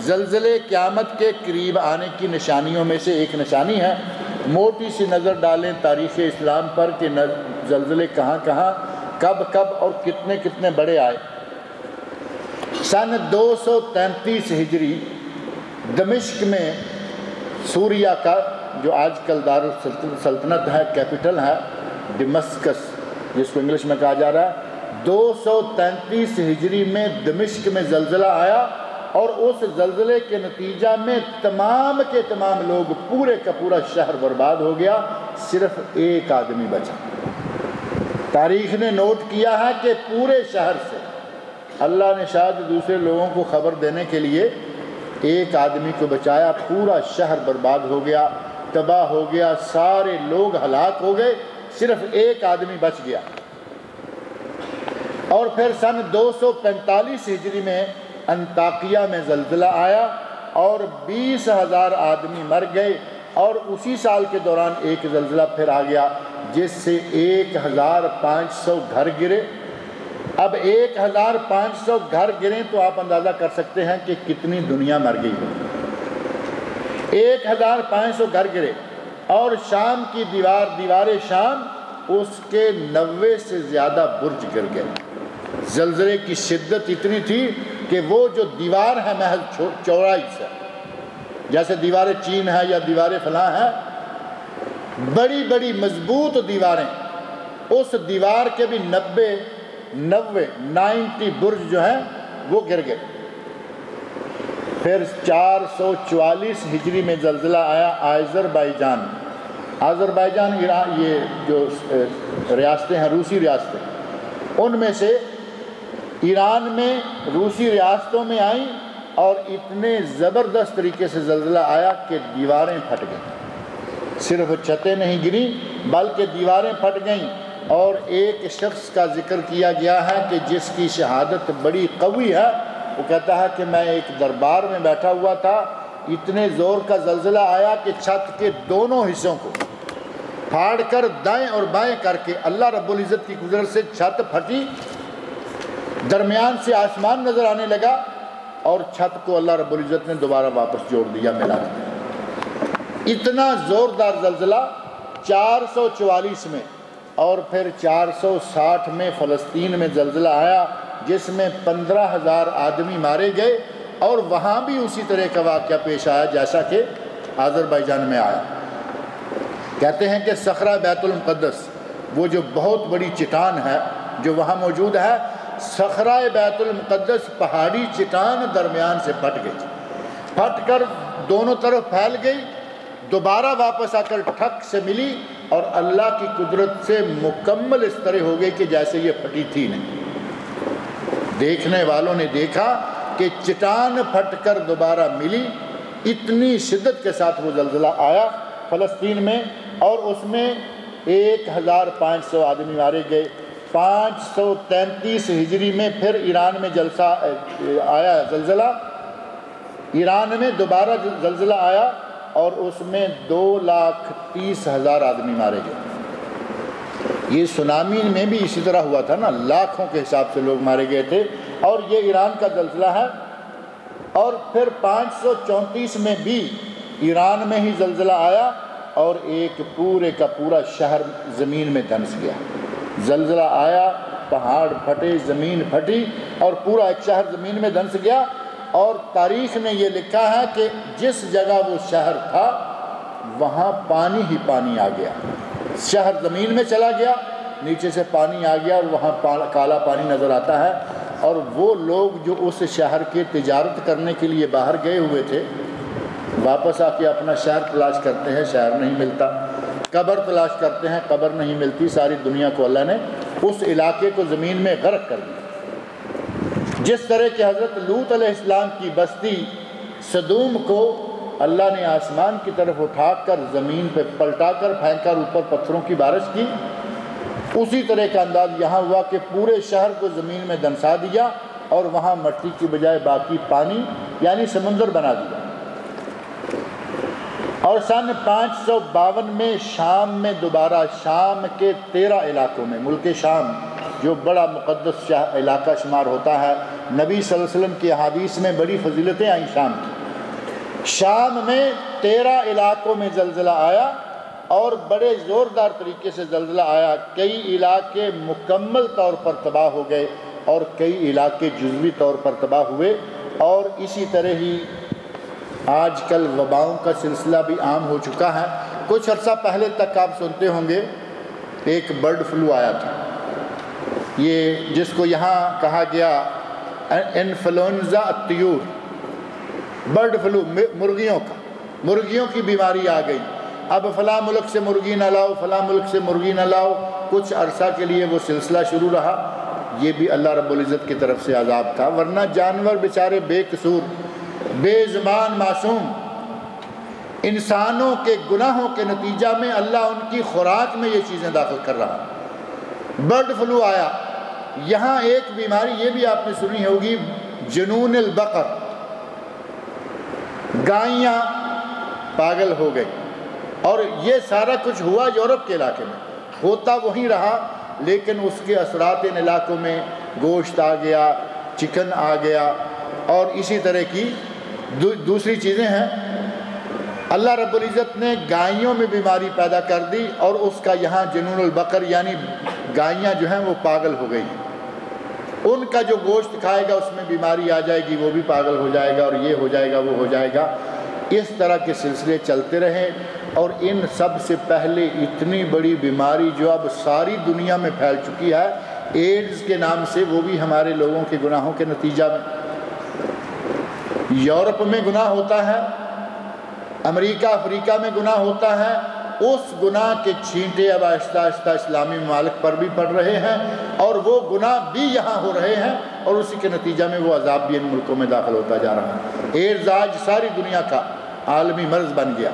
زلزلے قیامت کے قریب آنے کی نشانیوں میں سے ایک نشانی ہے۔ موٹی سی نظر ڈالیں تاریخ اسلام پر کہ زلزلے کہاں کہاں، کب کب اور کتنے کتنے بڑے آئے۔ سن 233 ہجری دمشق میں، سوریہ کا جو آج کل دارالسلطنت ہے، کیپٹل ہے ڈمسکس جس کو انگلش میں کہا جا رہا ہے، 233 ہجری میں دمشق میں زلزلہ آیا، اور اس زلزلے کے نتیجہ میں تمام کے تمام لوگ، پورے کا پورا شہر برباد ہو گیا، صرف ایک آدمی بچا۔ تاریخ نے نوٹ کیا ہے کہ پورے شہر سے اللہ نے شاید دوسرے لوگوں کو خبر دینے کے لیے ایک آدمی کو بچایا، پورا شہر برباد ہو گیا، تباہ ہو گیا، سارے لوگ ہلاک ہو گئے، صرف ایک آدمی بچ گیا۔ اور پھر سن 245 ہجری میں انطاکیہ میں زلزلہ آیا اور 20,000 آدمی مر گئے، اور اسی سال کے دوران ایک زلزلہ پھر آ گیا جس سے 1,500 گھر گرے۔ اب 1,500 گھر گریں تو آپ اندازہ کر سکتے ہیں کہ کتنی دنیا مر گئی ہو۔ 1,500 گھر گرے، اور شام کی دیوار شام، اس کے 90 سے زیادہ برج گر گئے۔ زلزلے کی شدت اتنی تھی کہ وہ جو دیوار ہے محض چوڑائی سے، جیسے دیوار چین ہے یا دیوار فلاں ہے، بڑی بڑی مضبوط دیواریں، اس دیوار کے بھی 90 برج جو ہیں وہ گر گئے۔ پھر 444 ہجری میں زلزلہ آیا آذربائیجان، ایران، یہ جو ریاستیں ہیں روسی ریاستیں، ان میں سے ایران میں روسی ریاستوں میں آئیں، اور اتنے زبردست طریقے سے زلزلہ آیا کہ دیواریں پھٹ گئیں، صرف چھتیں نہیں گریں بلکہ دیواریں پھٹ گئیں۔ اور ایک شخص کا ذکر کیا گیا ہے کہ جس کی شہادت بڑی قوی ہے، وہ کہتا ہے کہ میں ایک دربار میں بیٹھا ہوا تھا، اتنے زور کا زلزلہ آیا کہ چھت کے دونوں حصوں کو پھاڑ کر دائیں اور بائیں کر کے اللہ رب العزت کی قدرت سے چھت پھٹی، درمیان سے آسمان نظر آنے لگا، اور چھت کو اللہ رب العزت نے دوبارہ واپس جوڑ دیا، ملا دیا۔ اتنا زوردار زلزلہ 444 میں، اور پھر 460 میں فلسطین میں زلزلہ آیا جس میں 15,000 آدمی مارے گئے، اور وہاں بھی اسی طرح کا واقعہ پیش آیا جیسا کہ آذربائیجان میں آیا۔ کہتے ہیں کہ صخرہ بیت المقدس، وہ جو بہت بڑی چٹان ہے جو وہاں موجود ہے، صخرہ بیت المقدس پہاڑی چٹان درمیان سے پھٹ گئی، پھٹ کر دونوں طرف پھیل گئی، دوبارہ واپس آ کر ٹھک سے ملی، اور اللہ کی قدرت سے مکمل اس طرح ہو گئی کہ جیسے یہ پھٹی تھی نہیں۔ دیکھنے والوں نے دیکھا کہ چٹان پھٹ کر دوبارہ ملی، اتنی شدت کے ساتھ وہ زلزلہ آیا فلسطین میں، اور اس میں 1,500 آدمی مارے گئے۔ 533 ہجری میں پھر ایران میں آیا زلزلہ، ایران میں دوبارہ زلزلہ آیا، اور اس میں 2,30,000 آدمی مارے گئے۔ یہ سونامی میں بھی اسی طرح ہوا تھا نا، لاکھوں کے حساب سے لوگ مارے گئے تھے، اور یہ ایران کا زلزلہ ہے۔ اور پھر 534 میں بھی ایران میں ہی زلزلہ آیا، اور ایک پورے کا پورا شہر زمین میں دھنس گیا۔ زلزلہ آیا، پہاڑ پھٹے، زمین پھٹی، اور پورا ایک شہر زمین میں دھنس گیا۔ اور تاریخ نے یہ لکھا ہے کہ جس جگہ وہ شہر تھا وہاں پانی ہی پانی آ گیا، شہر زمین میں چلا گیا، نیچے سے پانی آ گیا، اور وہاں کالا پانی نظر آتا ہے۔ اور وہ لوگ جو اس شہر کے تجارت کرنے کے لیے باہر گئے ہوئے تھے، واپس آ کے اپنا شہر تلاش کرتے ہیں، شہر نہیں ملتا، قبر تلاش کرتے ہیں، قبر نہیں ملتی، ساری دنیا کو اللہ نے اس علاقے کو زمین میں غرق کر دیا۔ جس طرح کہ حضرت لوط علیہ السلام کی بستی سدوم کو اللہ نے آسمان کی طرف اٹھا کر زمین پہ پلٹا کر پھینک کر اوپر پتھروں کی بارش کی، اسی طرح کا انداز یہاں ہوا کہ پورے شہر کو زمین میں دنسا دیا اور وہاں مٹی کی بجائے باقی پانی یعنی سمندر بنا دیا۔ اور سن 552 میں شام میں دوبارہ شام کے 13 علاقوں میں، ملک شام جو بڑا مقدس علاقہ شمار ہوتا ہے، نبی صلی اللہ علیہ وسلم کی احادیث میں بڑی فضیلتیں آئیں شام کی، شام میں 13 علاقوں میں زلزلہ آیا اور بڑے زوردار طریقے سے زلزلہ آیا۔ کئی علاقے مکمل طور پر تباہ ہو گئے اور کئی علاقے جزوی طور پر تباہ ہوئے۔ اور اسی طرح ہی آج کل وباؤں کا سلسلہ بھی عام ہو چکا ہے۔ کچھ عرصہ پہلے تک آپ سنتے ہوں گے ایک برڈ فلو آیا تھا، یہ جس کو یہاں کہا گیا انفلوئنزا الطیور، برڈ فلو، مرغیوں کی بیماری آ گئی۔ اب فلاں ملک سے مرغی نہ لاؤ، فلاں ملک سے مرغی نہ لاؤ، کچھ عرصہ کے لیے وہ سلسلہ شروع رہا۔ یہ بھی اللہ رب العزت کی طرف سے عذاب تھا، ورنہ جانور بیچارے بے قصور، بے زبان معصوم، انسانوں کے گناہوں کے نتیجہ میں اللہ ان کی خوراک میں یہ چیزیں داخل کر رہا۔ برڈ فلو آیا۔ یہاں ایک بیماری یہ بھی آپ نے سنی ہوگی، جنون البقر، گائیاں پاگل ہو گئی۔ اور یہ سارا کچھ ہوا یورپ کے علاقے میں، ہوتا وہیں رہا، لیکن اس کے اثرات ان علاقوں میں گوشت آ گیا، چکن آ گیا اور اسی طرح کی دوسری چیزیں ہیں۔ اللہ رب العزت نے گائیوں میں بیماری پیدا کر دی اور اس کا یہاں جنون البقر یعنی گائیاں جو ہیں وہ پاگل ہو گئی ہیں۔ ان کا جو گوشت کھائے گا اس میں بیماری آ جائے گی، وہ بھی پاگل ہو جائے گا اور یہ ہو جائے گا وہ ہو جائے گا۔ اس طرح کے سلسلے چلتے رہے اور ان سب سے پہلے اتنی بڑی بیماری جو اب ساری دنیا میں پھیل چکی ہے ایڈز کے نام سے، وہ بھی ہمارے لوگوں کے گناہوں کے نتیجہ میں۔ یورپ میں گناہ ہوتا ہے، امریکہ افریقہ میں گناہ ہوتا ہے، اس گناہ کے چھینٹے اب آہستہ آہستہ اسلامی ممالک پر بھی پڑ رہے ہیں اور وہ گناہ بھی یہاں ہو رہے ہیں اور اسی کے نتیجہ میں وہ عذاب بھی ان ملکوں میں داخل ہوتا جا رہا ہے۔ ایڈز آج ساری دنیا کا عالمی مرض بن گیا۔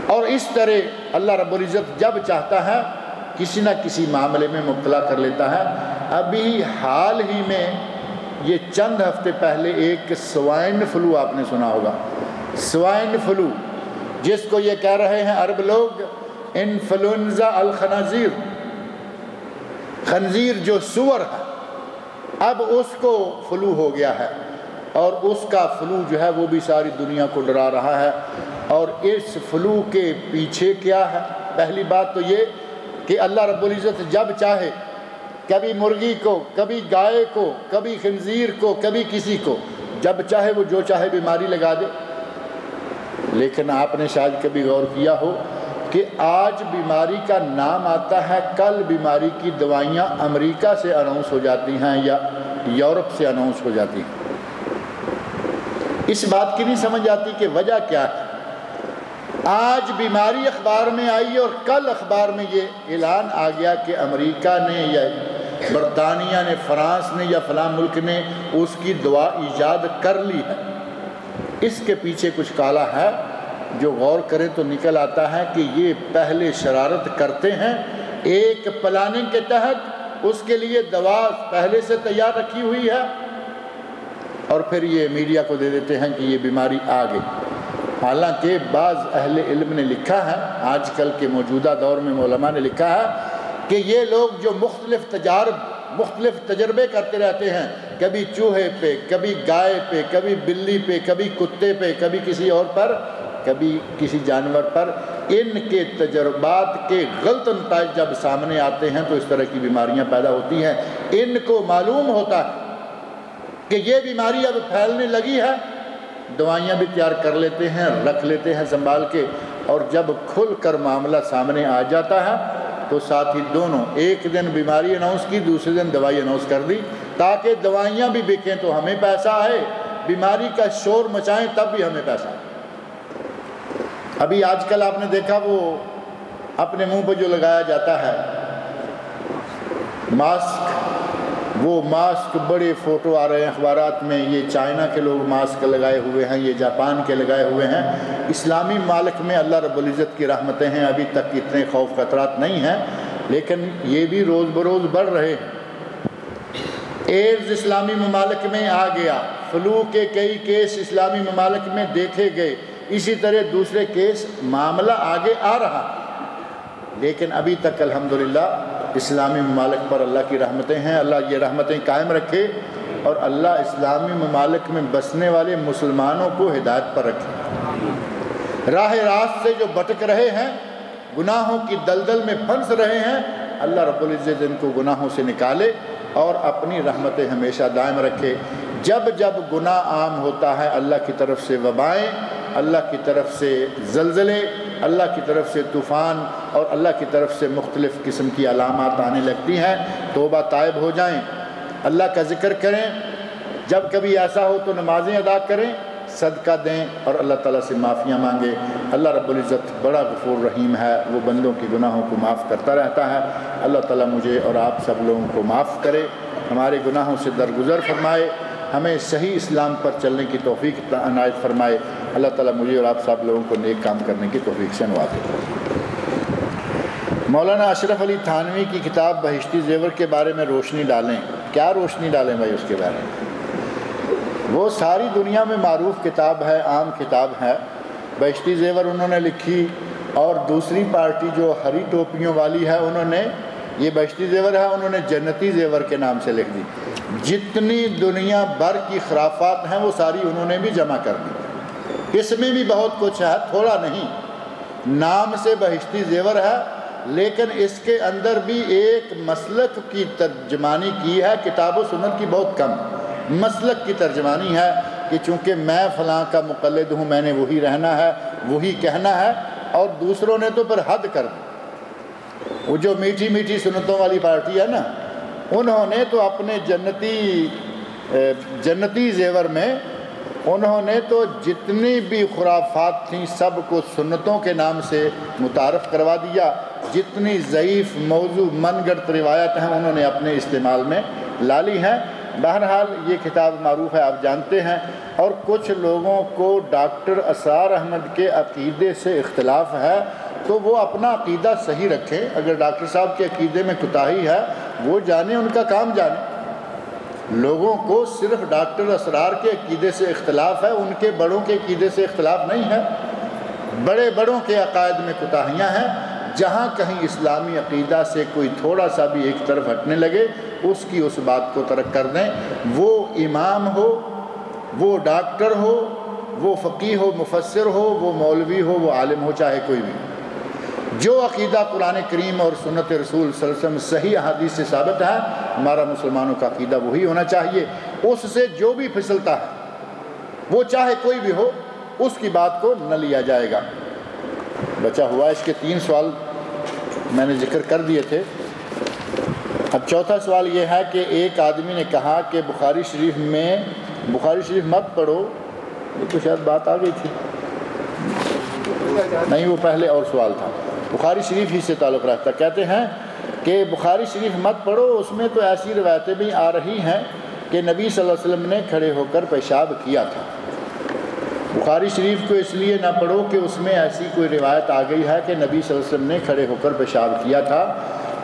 اور اس طرح اللہ رب العزت جب چاہتا ہے کسی نہ کسی معاملے میں مبتلا کر لیتا ہے۔ ابھی حال ہی میں یہ چند ہفتے پہلے ایک سوائن فلو آپ نے سنا ہوگا، سوائن فلو، جس کو یہ کہہ رہے ہیں عرب لوگ انفلوئنزا الخنازیر، خنزیر جو سور ہے، اب اس کو فلو ہو گیا ہے اور اس کا فلو جو ہے وہ بھی ساری دنیا کو ڈرا رہا ہے۔ اور اس فلو کے پیچھے کیا ہے؟ پہلی بات تو یہ کہ اللہ رب العزت جب چاہے کبھی مرغی کو، کبھی گائے کو، کبھی خنزیر کو، کبھی کسی کو، جب چاہے وہ جو چاہے بیماری لگا دے۔ لیکن آپ نے شاید کبھی غور کیا ہو کہ آج بیماری کا نام آتا ہے، کل بیماری کی دوائیاں امریکہ سے اناؤنس ہو جاتی ہیں یا یورپ سے اناؤنس ہو جاتی ہیں۔ اس بات کی نہیں سمجھ آتی کہ وجہ کیا ہے۔ آج بیماری اخبار میں آئی اور کل اخبار میں یہ اعلان آ گیا کہ امریکہ نے یا برطانیہ نے، فرانس نے یا فلاں ملک نے اس کی دوا ایجاد کر لی ہے۔ اس کے پیچھے کچھ کالا ہے، جو غور کریں تو نکل آتا ہے کہ یہ پہلے شرارت کرتے ہیں، ایک پلاننگ کے تحت اس کے لیے دوا پہلے سے تیار رکھی ہوئی ہے اور پھر یہ میڈیا کو دے دیتے ہیں کہ یہ بیماری آ گئی۔ حالانکہ بعض اہل علم نے لکھا ہے، آج کل کے موجودہ دور میں علماء نے لکھا ہے کہ یہ لوگ جو مختلف تجربے کرتے رہتے ہیں، کبھی چوہے پہ، کبھی گائے پہ، کبھی بلی پہ، کبھی کتے پہ، کبھی کسی اور پر، کبھی کسی جانور پر، ان کے تجربات کے غلط نتائج جب سامنے آتے ہیں تو اس طرح کی بیماریاں پیدا ہوتی ہیں۔ ان کو معلوم ہوتا ہے کہ یہ بیماری اب پھیلنے لگی ہے، دوائیاں بھی تیار کر لیتے ہیں، رکھ لیتے ہیں سنبھال کے، اور جب کھل کر معاملہ سامنے آ جاتا ہے تو ساتھ ہی دونوں، ایک دن بیماری اناؤنس کی، دوسرے دن دوائی اناؤنس کر دی، تاکہ دوائیاں بھی بکیں تو ہمیں پیسہ آئے، بیماری کا شور مچائیں تب بھی ہمیں پیسہ آئے۔ ابھی آج کل آپ نے دیکھا وہ اپنے منہ پہ جو لگایا جاتا ہے ماسک، وہ ماسک بڑے فوٹو آ رہے ہیں اخبارات میں، یہ چائنا کے لوگ ماسک لگائے ہوئے ہیں، یہ جاپان کے لگائے ہوئے ہیں۔ اسلامی ممالک میں اللہ رب العزت کی رحمتیں ہیں، ابھی تک اتنے خوف خطرات نہیں ہیں، لیکن یہ بھی روز بروز بڑھ رہے ہیں۔ ایڈز اسلامی ممالک میں آ گیا، فلو کے کئی کیس اسلامی ممالک میں دیکھے گئے، اسی طرح دوسرے کیس، معاملہ آگے آ رہا، لیکن ابھی تک الحمدللہ اسلامی ممالک پر اللہ کی رحمتیں ہیں۔ اللہ یہ رحمتیں قائم رکھے اور اللہ اسلامی ممالک میں بسنے والے مسلمانوں کو ہدایت پر رکھے۔ راہ راست سے جو بھٹک رہے ہیں، گناہوں کی دلدل میں پھنس رہے ہیں، اللہ رب العزت ان کو گناہوں سے نکالے اور اپنی رحمتیں ہمیشہ دائم رکھے۔ جب جب گناہ عام ہوتا ہے، اللہ کی طرف سے وبائیں، اللہ کی طرف سے زلزلے، اللہ کی طرف سے طوفان اور اللہ کی طرف سے مختلف قسم کی علامات آنے لگتی ہیں، توبہ تائب ہو جائیں، اللہ کا ذکر کریں، جب کبھی ایسا ہو تو نمازیں ادا کریں، صدقہ دیں اور اللہ تعالیٰ سے معافیاں مانگیں۔ اللہ رب العزت بڑا غفور رحیم ہے، وہ بندوں کی گناہوں کو معاف کرتا رہتا ہے۔ اللہ تعالیٰ مجھے اور آپ سب لوگوں کو معاف کرے، ہمارے گناہوں سے درگزر فرمائے، ہمیں صحیح اسلام پر چلنے کی توفیق عنایت فرمائے۔ اللہ تعالیٰ مجھے اور آپ سب لوگوں کو نیک کام کرنے کی توفیق سے نوازے۔ مولانا اشرف علی تھانوی کی کتاب بہشتی زیور کے بارے میں روشنی ڈالیں۔ کیا روشنی ڈالیں بھائی اس کے بارے میں؟ وہ ساری دنیا میں معروف کتاب ہے، عام کتاب ہے۔ بہشتی زیور انہوں نے لکھی، اور دوسری پارٹی جو ہری ٹوپیوں والی ہے، انہوں نے یہ بہشتی زیور ہے، انہوں نے جنتی زیور کے نام سے لکھ دی۔ جتنی دنیا بھر کی خرافات ہیں وہ ساری انہوں نے بھی جمع کر دی۔ اس میں بھی بہت کچھ ہے، تھوڑا نہیں۔ نام سے بہشتی زیور ہے، لیکن اس کے اندر بھی ایک مسلک کی ترجمانی کی ہے، کتاب و سنت کی بہت کم۔ مسلک کی ترجمانی ہے کہ چونکہ میں فلاں کا مقلد ہوں، میں نے وہی رہنا ہے، وہی کہنا ہے، اور دوسروں نے تو پھر حد کر دی۔ وہ جو میٹھی میٹھی سنتوں والی پارٹی ہے نا، انہوں نے تو اپنے جنتی زیور میں انہوں نے تو جتنی بھی خرافات تھیں سب کو سنتوں کے نام سے متعارف کروا دیا۔ جتنی ضعیف موضوع من گھڑت روایت ہیں انہوں نے اپنے استعمال میں لا لی ہیں۔ بہرحال یہ کتاب معروف ہے، آپ جانتے ہیں۔ اور کچھ لوگوں کو ڈاکٹر اسرار احمد کے عقیدے سے اختلاف ہے، تو وہ اپنا عقیدہ صحیح رکھیں۔ اگر ڈاکٹر صاحب کے عقیدے میں کوتاہی ہے وہ جانیں، ان کا کام جانیں۔ لوگوں کو صرف ڈاکٹر اسرار کے عقیدے سے اختلاف ہے، ان کے بڑوں کے عقیدے سے اختلاف نہیں ہے۔ بڑے بڑوں کے عقائد میں کوتاہیاں ہیں، جہاں کہیں اسلامی عقیدہ سے کوئی تھوڑا سا بھی ایک طرف ہٹنے لگے اس بات کو ترک کر دیں۔ وہ امام ہو، وہ ڈاکٹر ہو، وہ فقیہ ہو، مفسر ہو، وہ مولوی ہو، وہ عالم ہو، چاہے کوئی بھی، جو عقیدہ قرآن کریم اور سنت رسول صلی اللہ علیہ وسلم صحیح احادیث سے ثابت ہے، ہمارا مسلمانوں کا عقیدہ وہی ہونا چاہیے۔ اس سے جو بھی پھسلتا ہے، وہ چاہے کوئی بھی ہو، اس کی بات کو نہ لیا جائے گا۔ بچا ہوا اس کے 3 سوال میں نے ذکر کر دیے تھے۔ اب چوتھا سوال یہ ہے کہ ایک آدمی نے کہا کہ بخاری شریف مت پڑھو، یہ تو شاید بات آ گئی تھی، نہیں وہ پہلے اور سوال تھا، بخاری شریف ہی سے تعلق رکھتا۔ کہتے ہیں کہ بخاری شریف مت پڑھو، اس میں تو ایسی روایتیں بھی آ رہی ہیں کہ نبی صلی اللہ علیہ وسلم نے کھڑے ہو کر پیشاب کیا تھا۔ بخاری شریف کو اس لیے نہ پڑھو کہ اس میں ایسی کوئی روایت آ گئی ہے کہ نبی صلی اللہ علیہ وسلم نے کھڑے ہو کر پیشاب کیا تھا،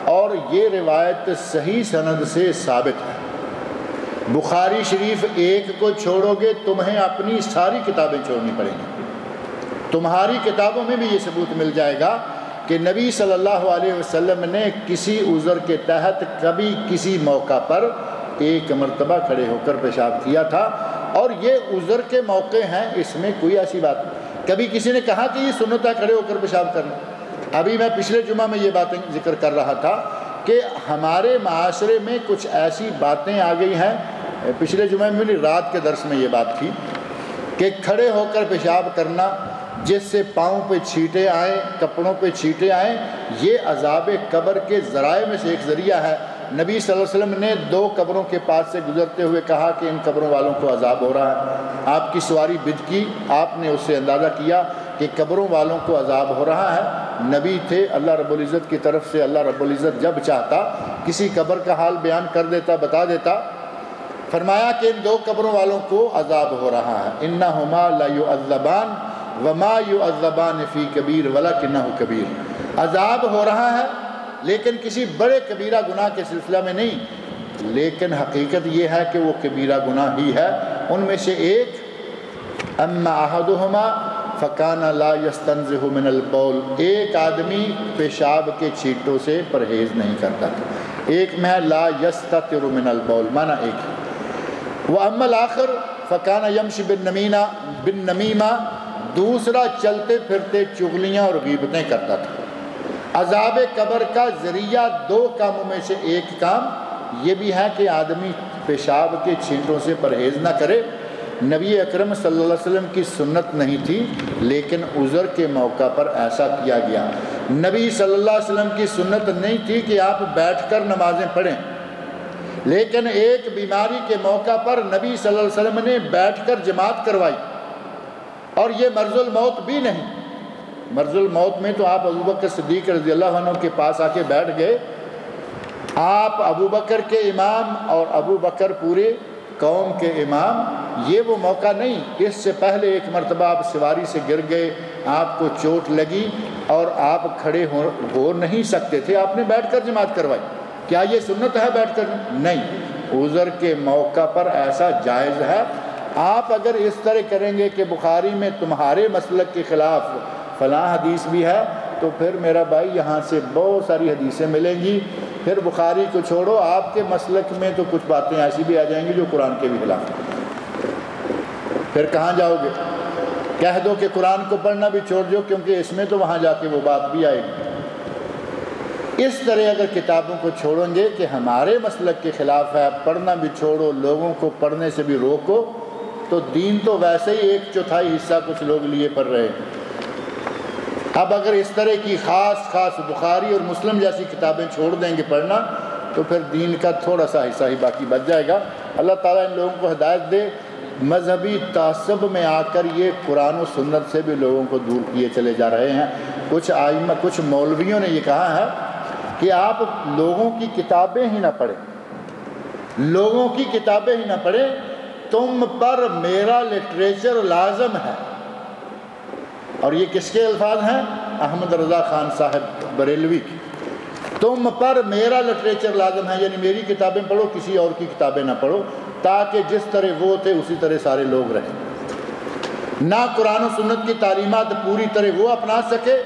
اور یہ روایت صحیح سند سے ثابت ہے۔ بخاری شریف ایک کو چھوڑو گے تمہیں اپنی ساری کتابیں چھوڑنی پڑیں گی۔ تمہاری کتابوں میں بھی یہ ثبوت مل جائے گا کہ نبی صلی اللہ علیہ وسلم نے کسی عذر کے تحت کبھی کسی موقع پر ایک مرتبہ کھڑے ہو کر پیشاب کیا تھا، اور یہ عذر کے موقع ہیں، اس میں کوئی ایسی بات نہیں۔ کبھی کسی نے کہا کہ یہ سنت ہے کھڑے ہو کر پیشاب کرنا؟ ابھی میں پچھلے جمعہ میں یہ باتیں ذکر کر رہا تھا کہ ہمارے معاشرے میں کچھ ایسی باتیں آ گئی ہیں، پچھلے جمعہ میں رات کے درس میں یہ بات تھی کہ کھڑے ہو کر پیشاب کرنا جس سے پاؤں پہ چھینٹے آئیں، کپڑوں پہ چھینٹے آئیں، یہ عذاب قبر کے ذرائع میں سے ایک ذریعہ ہے۔ نبی صلی اللہ علیہ وسلم نے 2 قبروں کے پاس سے گزرتے ہوئے کہا کہ ان قبروں والوں کو عذاب ہو رہا ہے۔ آپ کی سواری بد کی، آپ نے اس سے اندازہ کیا کہ قبروں والوں کو عذاب ہو رہا ہے، نبی تھے، اللہ رب العزت کی طرف سے اللہ رب العزت جب چاہتا کسی قبر کا حال بیان کر دیتا، بتا دیتا۔ فرمایا کہ ان 2 قبروں والوں کو عذاب ہو رہا ہے، انہما لا یعذبان وما یعذبان فی کبیر ولکنہ کبیر، عذاب ہو رہا ہے لیکن کسی بڑے کبیرہ گناہ کے سلسلہ میں نہیں، لیکن حقیقت یہ ہے کہ وہ کبیرہ گناہ ہی ہے۔ ان میں سے ایک اما احدہما فکان لا یستنزہ من البول، ایک آدمی پیشاب کے چھینٹوں سے پرہیز نہیں کرتا تھا، ایک میں ہے لا یستتر من البول، معنی ایک ہے۔ واما الاخر فکان یمشی بالنمیمہ، دوسرا چلتے پھرتے چغلیاں اور غیبتیں کرتا تھا۔ عذاب قبر کا ذریعہ 2 کاموں میں سے ایک کام یہ بھی ہے کہ آدمی پیشاب کے چھینٹوں سے پرہیز نہ کرے۔ نبی اکرم صلی اللہ علیہ وسلم کی سنت نہیں تھی لیکن عذر کے موقع پر ایسا کیا گیا۔ نبی صلی اللہ علیہ وسلم کی سنت نہیں تھی کہ آپ بیٹھ کر نمازیں پڑھیں، لیکن ایک بیماری کے موقع پر نبی صلی اللہ علیہ وسلم نے بیٹھ کر جماعت کروائی، اور یہ مرض الموت بھی نہیں۔ مرض الموت میں تو آپ ابوبکر صدیق رضی اللہ عنہ کے پاس آ کے بیٹھ گئے، آپ ابوبکر کے امام اور ابوبکر پورے قوم کے امام، یہ وہ موقع نہیں۔ اس سے پہلے ایک مرتبہ آپ سواری سے گر گئے، آپ کو چوٹ لگی اور آپ کھڑے ہو نہیں سکتے تھے، آپ نے بیٹھ کر جماعت کروائی۔ کیا یہ سنت ہے بیٹھ کر؟ نہیں، عذر کے موقع پر ایسا جائز ہے۔ آپ اگر اس طرح کریں گے کہ بخاری میں تمہارے مسلک کے خلاف فلاں حدیث بھی ہے، تو پھر میرا بھائی یہاں سے بہت ساری حدیثیں ملیں گی، پھر بخاری کو چھوڑو، آپ کے مسلک میں تو کچھ باتیں ایسی بھی آ جائیں گی جو قرآن کے بھی خلاف ہیں۔ پھر کہاں جاؤ گے؟ کہہ دو کہ قرآن کو پڑھنا بھی چھوڑ دو، کیونکہ اس میں تو وہاں جا کے وہ بات بھی آئے گی۔ اس طرح اگر کتابوں کو چھوڑیں گے کہ ہمارے مسلک کے خلاف ہے، پڑھنا بھی چھوڑو، لوگوں کو پڑھنے سے بھی روکو، تو دین تو ویسے ہی 1/4 حصہ کچھ لوگ لیے پڑھ رہے ہیں۔ اب اگر اس طرح کی خاص بخاری اور مسلم جیسی کتابیں چھوڑ دیں گے پڑھنا، تو پھر دین کا تھوڑا سا حصہ ہی باقی بچ جائے گا۔ اللہ تعالیٰ ان لوگوں کو ہدایت دے۔ مذہبی تعصب میں آ کر یہ قرآن و سنت سے بھی لوگوں کو دور کیے چلے جا رہے ہیں۔ کچھ مولویوں نے یہ کہا ہے کہ آپ لوگوں کی کتابیں ہی نہ پڑھیں، لوگوں کی کتابیں ہی نہ پڑھیں، تم پر میرا لٹریچر لازم ہے۔ اور یہ کس کے الفاظ ہیں؟ احمد رضا خان صاحب بریلوی کی۔ تم پر میرا لٹریچر لازم ہے، یعنی میری کتابیں پڑھو، کسی اور کی کتابیں نہ پڑھو، تاکہ جس طرح وہ تھے اسی طرح سارے لوگ رہیں۔ نہ قرآن و سنت کی تعلیمات پوری طرح وہ اپنا سکے،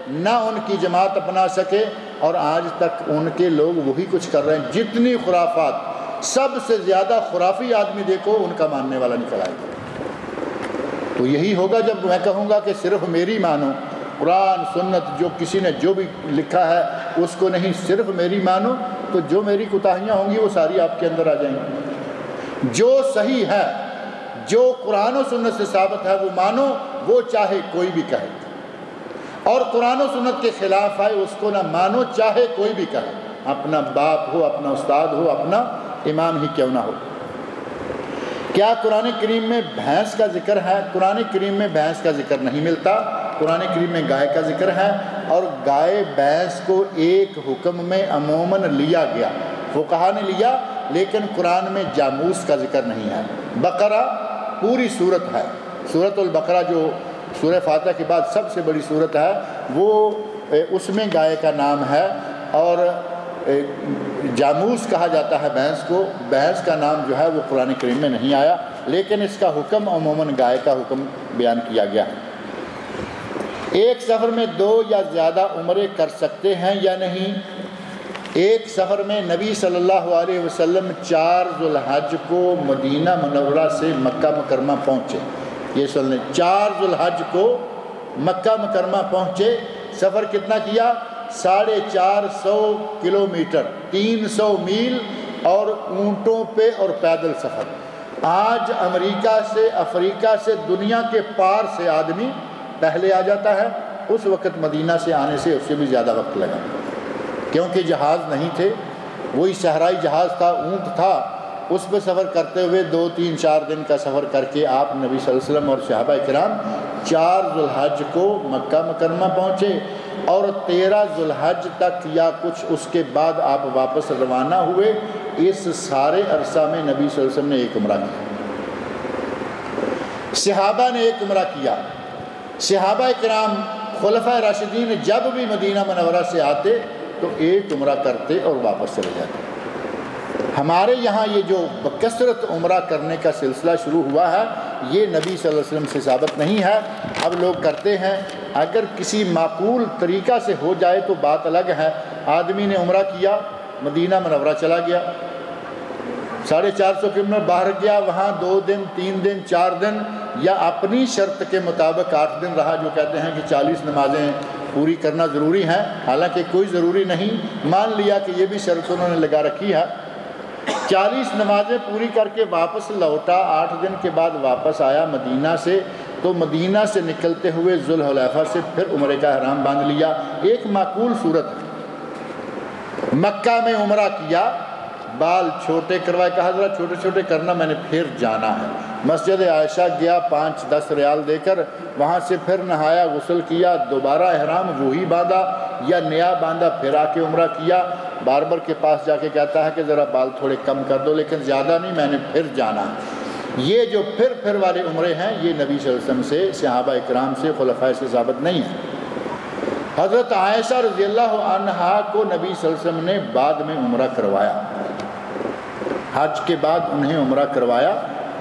نہ ان کی جماعت اپنا سکے، اور آج تک ان کے لوگ وہی کچھ کر رہے ہیں۔ جتنی خرافات، سب سے زیادہ خرافی آدمی دیکھو ان کا ماننے والا نکل آئے گا۔ تو یہی ہوگا جب میں کہوں گا کہ صرف میری مانو، قرآن سنت جو کسی نے جو بھی لکھا ہے اس کو نہیں، صرف میری مانو، تو جو میری کوتاہیاں ہوں گی وہ ساری آپ کے اندر آ جائیں گی۔ جو صحیح ہے، جو قرآن و سنت سے ثابت ہے وہ مانو، وہ چاہے کوئی بھی کہے، اور قرآن و سنت کے خلاف آئے اس کو نہ مانو، چاہے کوئی بھی کہے، اپنا باپ ہو، اپنا استاد ہو، اپنا امام ہی کیوں نہ ہو۔ کیا قرآن کریم میں بھینس کا ذکر ہے؟ قرآن کریم میں بھینس کا ذکر نہیں ملتا۔ قرآن کریم میں گائے کا ذکر ہے، اور گائے بھینس کو ایک حکم میں عموماً لیا گیا، فقہا نے لیا، لیکن قرآن میں جاموس کا ذکر نہیں ہے۔ بقرہ پوری صورت ہے، سورۃ البقرہ جو سورہ فاتحہ کے بعد سب سے بڑی صورت ہے، وہ اس میں گائے کا نام ہے، اور جاموس کہا جاتا ہے بھینس کو۔ بھینس کا نام جو ہے وہ قرآن کریم میں نہیں آیا، لیکن اس کا حکم عموماً گائے کا حکم بیان کیا گیا ہے۔ ایک سفر میں 2 یا زیادہ عمرے کر سکتے ہیں یا نہیں؟ ایک سفر میں نبی صلی اللہ علیہ وسلم 4 ذوالحج کو مدینہ منورہ سے مکہ مکرمہ پہنچے۔ یہ سن لیں، 4 ذوالحج کو مکہ مکرمہ پہنچے۔ سفر کتنا کیا؟ 450 کلومیٹر، 300 میل، اور اونٹوں پہ اور پیدل سفر۔ آج امریکہ سے، افریقہ سے، دنیا کے پار سے آدمی پہلے آ جاتا ہے، اس وقت مدینہ سے آنے سے اس سے بھی زیادہ وقت لگا، کیونکہ جہاز نہیں تھے، وہی صحرائی جہاز تھا، اونٹ تھا، اس پہ سفر کرتے ہوئے 2 3 4 دن کا سفر کر کے آپ نبی صلی اللہ علیہ وسلم اور صحابہ کرام 4 ذوالحج کو مکہ مکرمہ پہنچے اور 13 ذوالحج تک یا کچھ اس کے بعد آپ واپس روانہ ہوئے۔ اس سارے عرصہ میں نبی صلی اللہ علیہ وسلم نے ایک عمرہ کیا، صحابہ نے ایک عمرہ کیا۔ صحابہ کرام خلفائے راشدین جب بھی مدینہ منورہ سے آتے تو ایک عمرہ کرتے اور واپس چلے جاتے۔ ہمارے یہاں یہ جو بکثرت عمرہ کرنے کا سلسلہ شروع ہوا ہے یہ نبی صلی اللہ علیہ وسلم سے ثابت نہیں ہے، اب لوگ کرتے ہیں۔ اگر کسی معقول طریقہ سے ہو جائے تو بات الگ ہے۔ آدمی نے عمرہ کیا، مدینہ منورہ چلا گیا، 450 کلومیٹر باہر گیا، وہاں 2 دن 3 دن 4 دن یا اپنی شرط کے مطابق 8 دن رہا، جو کہتے ہیں کہ 40 نمازیں پوری کرنا ضروری ہیں، حالانکہ کوئی ضروری نہیں، مان لیا کہ یہ بھی شرط انہوں نے لگا رکھی ہے۔ 40 نمازیں پوری کر کے واپس لوٹا، 8 دن کے بعد واپس آیا مدینہ سے، تو مدینہ سے نکلتے ہوئے ذوالحلیفہ سے پھر عمرے کا احرام باندھ لیا۔ ایک معقول صورت ہے۔ مکہ میں عمرہ کیا، بال چھوٹے کروائے، کہا ذرا چھوٹے چھوٹے کرنا، میں نے پھر جانا ہے۔ مسجد عائشہ گیا 5-10 ریال دے کر، وہاں سے پھر نہایا، غسل کیا، دوبارہ احرام وہی باندھا یا نیا باندھا، پھر آ کے عمرہ کیا۔ باربر کے پاس جا کے کہتا ہے کہ ذرا بال تھوڑے کم کر دو، لیکن زیادہ نہیں، میں نے پھر جانا ہے۔ یہ جو پھر والے عمرے ہیں یہ نبی صلی اللہ علیہ وسلم سے، صحابہ اکرام سے، خلفائے سے ثابت نہیں ہے۔ حضرت عائشہ رضی اللہ عنہا کو نبی صلی اللہ علیہ وسلم نے بعد میں عمرہ کروایا، حج کے بعد انہیں عمرہ کروایا،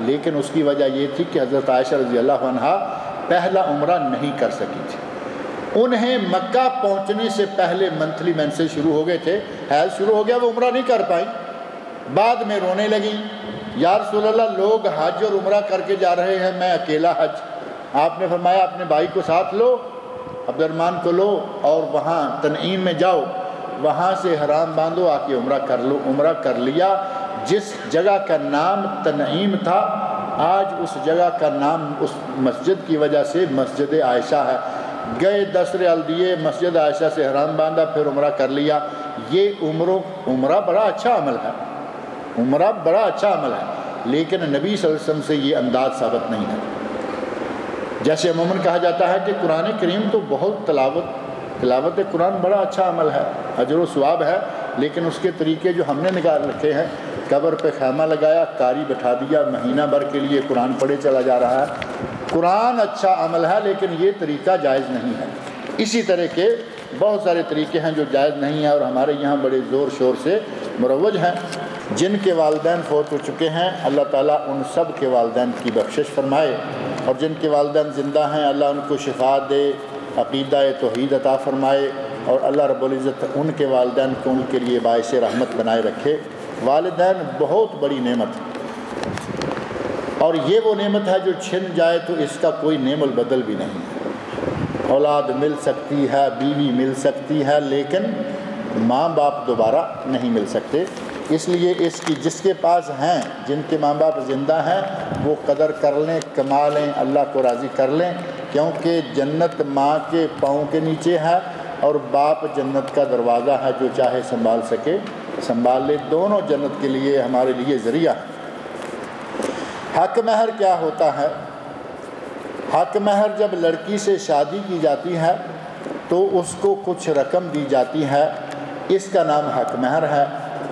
لیکن اس کی وجہ یہ تھی کہ حضرت عائشہ رضی اللہ عنہا پہلا عمرہ نہیں کر سکی تھی۔ انہیں مکہ پہنچنے سے پہلے منتھلی مینسز شروع ہو گئے تھے، حیض شروع ہو گیا، وہ عمرہ نہیں کر پائیں۔ بعد میں رونے لگیں، یا رسول اللہ لوگ حج اور عمرہ کر کے جا رہے ہیں، میں اکیلا حج۔ آپ نے فرمایا اپنے بھائی کو ساتھ لو، عبد الرحمن کو لو، اور وہاں تنعیم میں جاؤ، وہاں سے حرام باندھو، آ کے عمرہ کر لو۔ عمرہ کر لیا۔ جس جگہ کا نام تنعیم تھا آج اس جگہ کا نام اس مسجد کی وجہ سے مسجد عائشہ ہے۔ گئے 10 ریال دیے، مسجد عائشہ سے حرام باندھا، پھر عمرہ کر لیا۔ یہ عمرہ بڑا اچھا عمل ہے، عمرہ بڑا اچھا عمل ہے، لیکن نبی صلی اللہ علیہ وسلم سے یہ انداز ثابت نہیں ہے۔ جیسے عموماً کہا جاتا ہے کہ قرآن کریم تو بہت تلاوت قرآن بڑا اچھا عمل ہے، اجر و ثواب ہے، لیکن اس کے طریقے جو ہم نے نکال رکھے ہیں، قبر پہ خیمہ لگایا، قاری بٹھا دیا، مہینہ بھر کے لیے قرآن پڑھے چلا جا رہا ہے۔ قرآن اچھا عمل ہے لیکن یہ طریقہ جائز نہیں ہے۔ اسی طرح کے بہت سارے طریقے ہیں جو جائز نہیں ہیں اور ہمارے یہاں بڑے زور شور سے مروج ہیں۔ جن کے والدین فوت ہو چکے ہیں اللہ تعالیٰ ان سب کے والدین کی بخشش فرمائے، اور جن کے والدین زندہ ہیں اللہ ان کو شفا دے، عقیدہ توحید عطا فرمائے، اور اللہ رب العزت ان کے والدین کو ان کے لیے باعث رحمت بنائے رکھے۔ والدین بہت بڑی نعمت ہے، اور یہ وہ نعمت ہے جو چھن جائے تو اس کا کوئی نعم البدل بھی نہیں ہے۔ اولاد مل سکتی ہے، بیوی مل سکتی ہے، لیکن ماں باپ دوبارہ نہیں مل سکتے۔ اس لیے اس کی جس کے پاس ہیں، جن کے ماں باپ زندہ ہیں، وہ قدر کر لیں، کما لیں، اللہ کو راضی کر لیں، کیونکہ جنت ماں کے پاؤں کے نیچے ہے اور باپ جنت کا دروازہ ہے، جو چاہے سنبھال سکے سنبھال لے۔ دونوں جنت کے لیے ہمارے لیے ذریعہ ہے۔ حق مہر کیا ہوتا ہے؟ حق مہر جب لڑکی سے شادی کی جاتی ہے تو اس کو کچھ رقم دی جاتی ہے، اس کا نام حق مہر ہے۔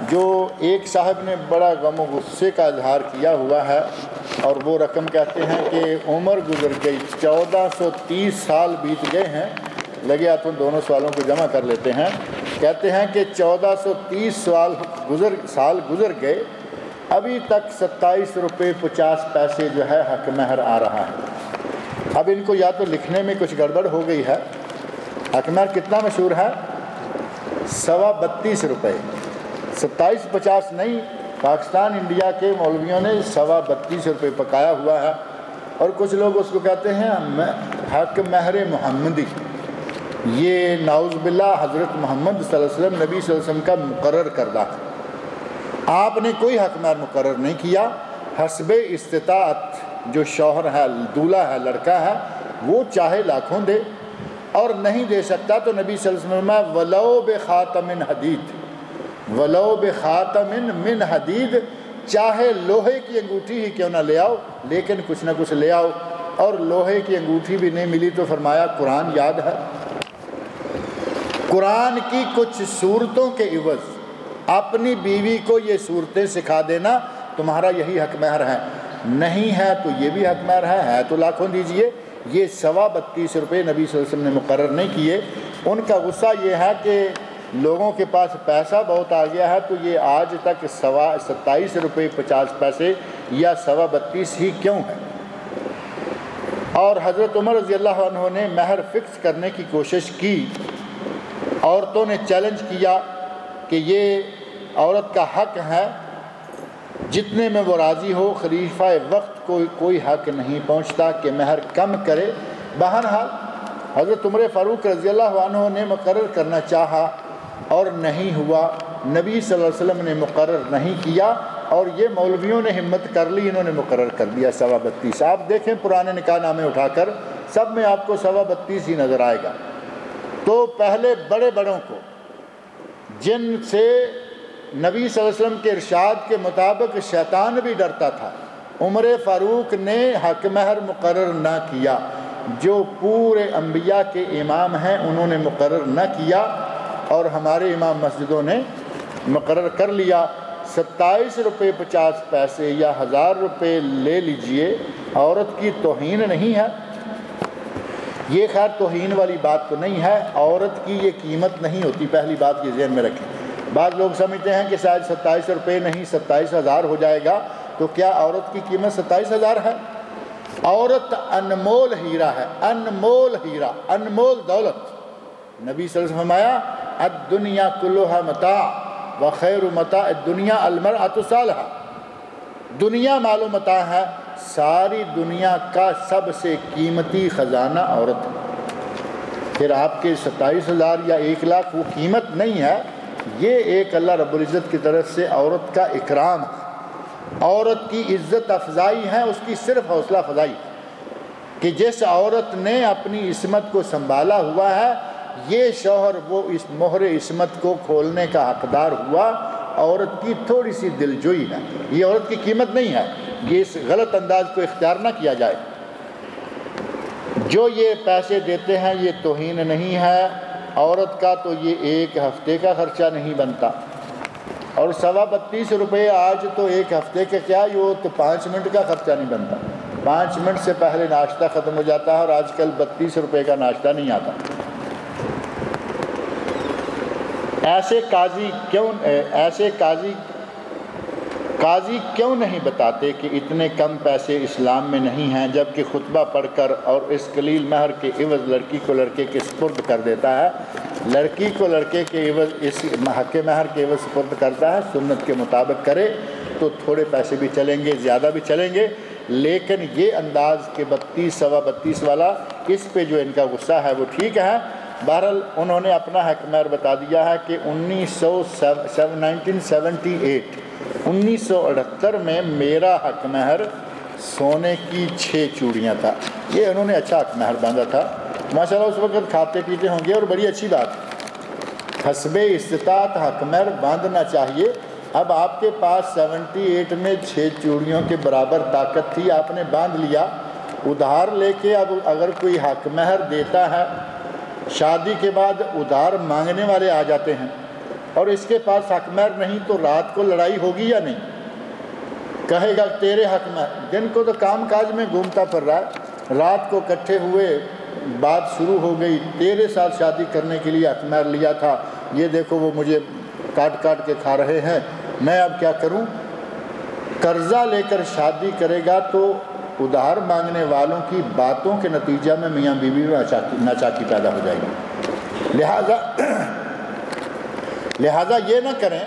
جو ایک صاحب نے بڑا غم و غصے کا اظہار کیا ہوا ہے، اور وہ رقم کہتے ہیں کہ عمر گزر گئی، 1430 سال بیت گئے ہیں۔ لگے تو دونوں سوالوں کو جمع کر لیتے ہیں۔ کہتے ہیں کہ 1430 سال گزر گئے، ابھی تک 27 روپے 50 پیسے جو ہے حق مہر آ رہا ہے۔ اب ان کو یا تو لکھنے میں کچھ گڑبڑ ہو گئی ہے۔ حق مہر کتنا مشہور ہے؟ 32.25 روپے، 27.50 نہیں۔ پاکستان انڈیا کے مولویوں نے 32.25 روپے پکایا ہوا ہے، اور کچھ لوگ اس کو کہتے ہیں حق مہر محمدی۔ یہ نعوذ باللہ حضرت محمد صلی اللہ علیہ وسلم، نبی صلی اللہ علیہ وسلم کا مقرر کردہ ہے۔ آپ نے کوئی حق مہر مقرر نہیں کیا۔ حسب استطاعت جو شوہر ہے، دولہا ہے، لڑکا ہے، وہ چاہے لاکھوں دے، اور نہیں دے سکتا تو نبی صلی اللہ علیہ وسلم نے ولو بخاتم حدید، ولو بخاتم من حدید، چاہے لوہے کی انگوٹھی ہی کیوں نہ لے آؤ، لیکن کچھ نہ کچھ لے آؤ۔ اور لوہے کی انگوٹھی بھی نہیں ملی تو فرمایا قرآن یاد ہے۔ قرآن کی کچھ صورتوں کے عوض اپنی بیوی کو یہ صورتیں سکھا دینا تمہارا یہی حق مہر ہے، نہیں ہے تو یہ بھی حق مہر ہے تو لاکھوں دیجئے۔ یہ 32.25 روپے نبی صلی اللہ علیہ وسلم نے مقرر نہیں کیے۔ ان کا غصہ یہ ہے کہ لوگوں کے پاس پیسہ بہت آ گیا ہے تو یہ آج تک 27 روپے 50 پیسے یا 32.25 ہی کیوں ہے۔ اور حضرت عمر رضی اللہ عنہ نے مہر فکس کرنے کی کوشش کی، عورتوں نے چیلنج کیا کہ یہ عورت کا حق ہے، جتنے میں وہ راضی ہو، خلیفہ وقت کو کوئی حق نہیں پہنچتا کہ مہر کم کرے۔ بہرحال حضرت عمر فاروق رضی اللہ عنہ نے مقرر کرنا چاہا اور نہیں ہوا، نبی صلی اللہ علیہ وسلم نے مقرر نہیں کیا، اور یہ مولویوں نے ہمت کر لی، انہوں نے مقرر کر دیا 32.25۔ آپ دیکھیں پرانے نکاح نامے اٹھا کر، سب میں آپ کو 32.25 ہی نظر آئے گا۔ تو پہلے بڑے بڑوں کو جن سے نبی صلی اللہ علیہ وسلم کے ارشاد کے مطابق شیطان بھی ڈرتا تھا، عمر فاروق نے حق مہر مقرر نہ کیا۔ جو پورے انبیاء کے امام ہیں انہوں نے مقرر نہ کیا، اور ہمارے امام مسجدوں نے مقرر کر لیا۔ 27 روپے 50 پیسے یا 1000 روپے لے لیجئے، عورت کی توہین نہیں ہے، یہ خیر توہین والی بات تو نہیں ہے، عورت کی یہ قیمت نہیں ہوتی، پہلی بات یہ ذہن میں رکھیں۔ بعض لوگ سمجھتے ہیں کہ شاید 27 روپے نہیں 27,000 ہو جائے گا، تو کیا عورت کی قیمت 27,000 ہے؟ عورت انمول ہیرا ہے، انمول ہیرا، انمول دولت۔ نبی صلی اللہ علیہ وسلم فرمایا الدنیا کلھا متاع وخیر متاع الدنیا المرأۃ الصالحہ، دنیا مال و متاع ہے، ساری دنیا کا سب سے قیمتی خزانہ عورت ہے۔ پھر آپ کے 27,000 یا 1,00,000 وہ قیمت نہیں ہے، یہ ایک اللہ رب العزت کی طرف سے عورت کا اکرام ہے، عورت کی عزت افزائی ہے، اس کی صرف حوصلہ افزائی کہ جس عورت نے اپنی عصمت کو سنبھالا ہوا ہے، یہ شوہر وہ اس مہر عصمت کو کھولنے کا حقدار ہوا۔ عورت کی تھوڑی سی دلجوئی ہے، یہ عورت کی قیمت نہیں ہے، یہ اس غلط انداز کو اختیار نہ کیا جائے۔ جو یہ پیسے دیتے ہیں یہ توہین نہیں ہے، عورت کا تو یہ ایک ہفتے کا خرچہ نہیں بنتا، اور 32.25 روپے آج تو ایک ہفتے کا کیا، یہ تو 5 منٹ کا خرچہ نہیں بنتا، 5 منٹ سے پہلے ناشتہ ختم ہو جاتا ہے، اور آج کل 32 روپے کا ناشتہ نہیں آتا۔ ایسے قاضی کیوں نہیں بتاتے کہ اتنے کم پیسے اسلام میں نہیں ہیں، جبکہ خطبہ پڑھ کر اور اس قلیل مہر کے عوض لڑکی کو لڑکے کے سپرد کر دیتا ہے، لڑکی کو لڑکے کے عوض اس حق مہر کے عوض سپرد کرتا ہے۔ سنت کے مطابق کرے تو تھوڑے پیسے بھی چلیں گے، زیادہ بھی چلیں گے، لیکن یہ انداز کے 32 32 والا، اس پہ جو ان کا غصہ ہے وہ ٹھیک ہے۔ بہرحال انہوں نے اپنا حق مہر بتا دیا ہے کہ 1978 میں میرا حق مہر سونے کی 6 چوڑیاں تھا، یہ انہوں نے اچھا حق مہر باندھا تھا ماشاءاللہ، اس وقت کھاتے پیتے ہوں گے، اور بڑی اچھی بات، حسب استطاعت حق مہر باندھنا چاہیے۔ اب آپ کے پاس 78 میں 6 چوڑیوں کے برابر طاقت تھی، آپ نے باندھ لیا ادھار لے کے۔ اب اگر کوئی حق مہر دیتا ہے، شادی کے بعد ادھار مانگنے والے آ جاتے ہیں، اور اس کے پاس حق مہر نہیں، تو رات کو لڑائی ہوگی یا نہیں؟ کہے گا تیرے حق مہر، دن کو تو کام کاج میں گھومتا پھر رہا ہے، رات کو اکٹھے ہوئے، بات شروع ہو گئی، تیرے ساتھ شادی کرنے کے لیے حق مہر لیا تھا، یہ دیکھو وہ مجھے کاٹ کاٹ کے کھا رہے ہیں، میں اب کیا کروں؟ قرضہ لے کر شادی کرے گا تو ادھار مانگنے والوں کی باتوں کے نتیجہ میں میاں بیوی میں ناچاکی پیدا ہو جائے گی۔ لہٰذا یہ نہ کریں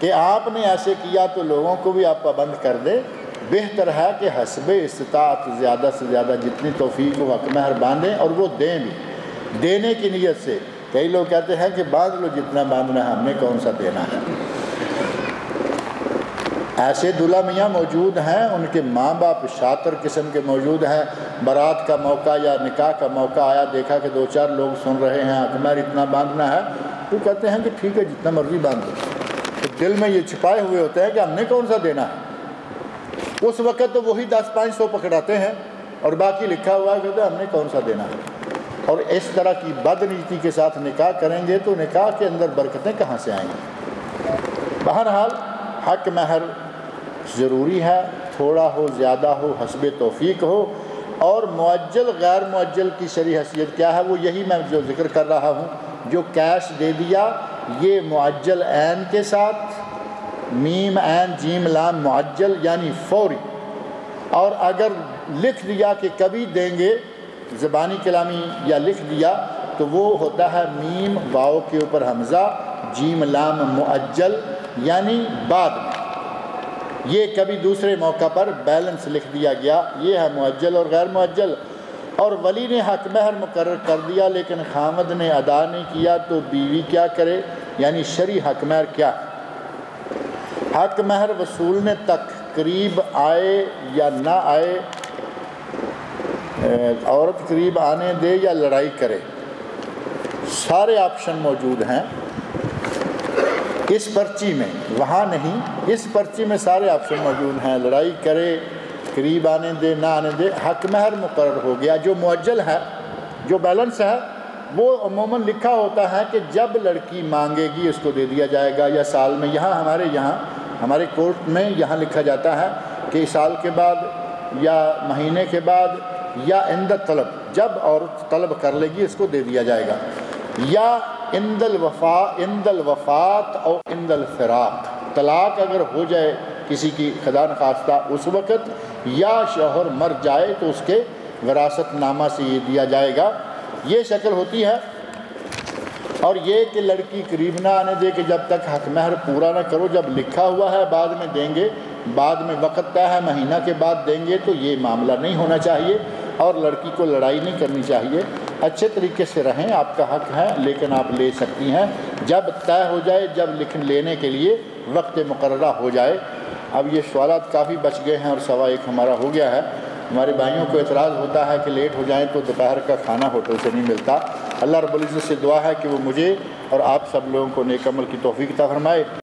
کہ آپ نے ایسے کیا تو لوگوں کو بھی آپ پابند کر دیں، بہتر ہے کہ حسب استطاعت زیادہ سے زیادہ جتنی توفیق و حق مہر باندھیں، اور وہ دیں بھی، دینے کی نیت سے۔ کئی لوگ کہتے ہیں کہ باندھ لو جتنا باندھنا ہے، ہم نے کون سا دینا ہے۔ ایسے دلہا میاں موجود ہیں، ان کے ماں باپ شاطر قسم کے موجود ہیں، بارات کا موقع یا نکاح کا موقع آیا، دیکھا کہ 2-4 لوگ سن رہے ہیں حق مہر اتنا باندھنا ہے، تو کہتے ہیں کہ ٹھیک ہے جتنا مرضی باندھ دو، تو دل میں یہ چھپائے ہوئے ہوتے ہیں کہ ہم نے کون سا دینا ہے۔ اس وقت تو وہی 10-500 پکڑاتے ہیں، اور باقی لکھا ہوا ہے کہ ہم نے کون سا دینا ہے۔ اور اس طرح کی بد نیتی کے ساتھ نکاح کریں گے تو نکاح کے اندر برکتیں کہاں سے آئیں گی؟ بہرحال حق مہر ضروری ہے، تھوڑا ہو زیادہ ہو حسب توفیق ہو۔ اور معجل غیر معجل کی شرعی حیثیت کیا ہے؟ وہ یہی میں جو ذکر کر رہا ہوں، جو کیش دے دیا یہ معجل عین کے ساتھ، میم عین جیم لام معجل یعنی فوری، اور اگر لکھ دیا کہ کبھی دیں گے زبانی کلامی یا لکھ دیا تو وہ ہوتا ہے میم واو کے اوپر حمزہ جیم لام معجل یعنی بعد میں، یہ کبھی دوسرے موقع پر بیلنس لکھ دیا گیا، یہ ہے معجل اور غیر معجل۔ اور ولی نے حق مہر مقرر کر دیا لیکن خامد نے ادا نہیں کیا تو بیوی کیا کرے؟ یعنی شرعی حق مہر کیا ہے؟ حق مہر وصولنے تک قریب آئے یا نہ آئے، عورت قریب آنے دے یا لڑائی کرے، سارے آپشن موجود ہیں اس پرچی میں، وہاں نہیں، اس پرچی میں سارے آپشن موجود ہیں۔ لڑائی کرے، قریب آنے دے، نہ آنے دے، حق مہر مقرر ہو گیا۔ جو معجل ہے، جو بیلنس ہے، وہ عموماً لکھا ہوتا ہے کہ جب لڑکی مانگے گی اس کو دے دیا جائے گا، یا سال میں، ہمارے کورٹ میں یہاں لکھا جاتا ہے کہ سال کے بعد یا مہینے کے بعد یا عند طلب، جب عورت طلب کر لے گی اس کو دے دیا جائے گا، یا عند الوفات اور عند الفراق، طلاق اگر ہو جائے کسی کی خدا نخواستہ اس وقت، یا شوہر مر جائے تو اس کے وراثت نامہ سے یہ دیا جائے گا، یہ شکل ہوتی ہے۔ اور یہ کہ لڑکی قریب نہ آنے دے کہ جب تک حق مہر پورا نہ کرو، جب لکھا ہوا ہے بعد میں دیں گے، بعد میں وقت طے ہے مہینہ کے بعد دیں گے، تو یہ معاملہ نہیں ہونا چاہیے اور لڑکی کو لڑائی نہیں کرنی چاہیے۔ اچھے طریقے سے رہیں، آپ کا حق ہے، لیکن آپ لے سکتی ہیں جب طے ہو جائے، جب لینے کے لیے وقت مقررہ ہو جائے۔ اب یہ سوالات کافی بچ گئے ہیں اور 1:15 ہمارا ہو گیا ہے۔ ہمارے بھائیوں کو اعتراض ہوتا ہے کہ لیٹ ہو جائیں تو دوپہر کا کھانا ہوٹل سے نہیں ملتا۔ اللہ رب العزت سے دعا ہے کہ وہ مجھے اور آپ سب لوگوں کو نیک عمل کی توفیق عطا فرمائے۔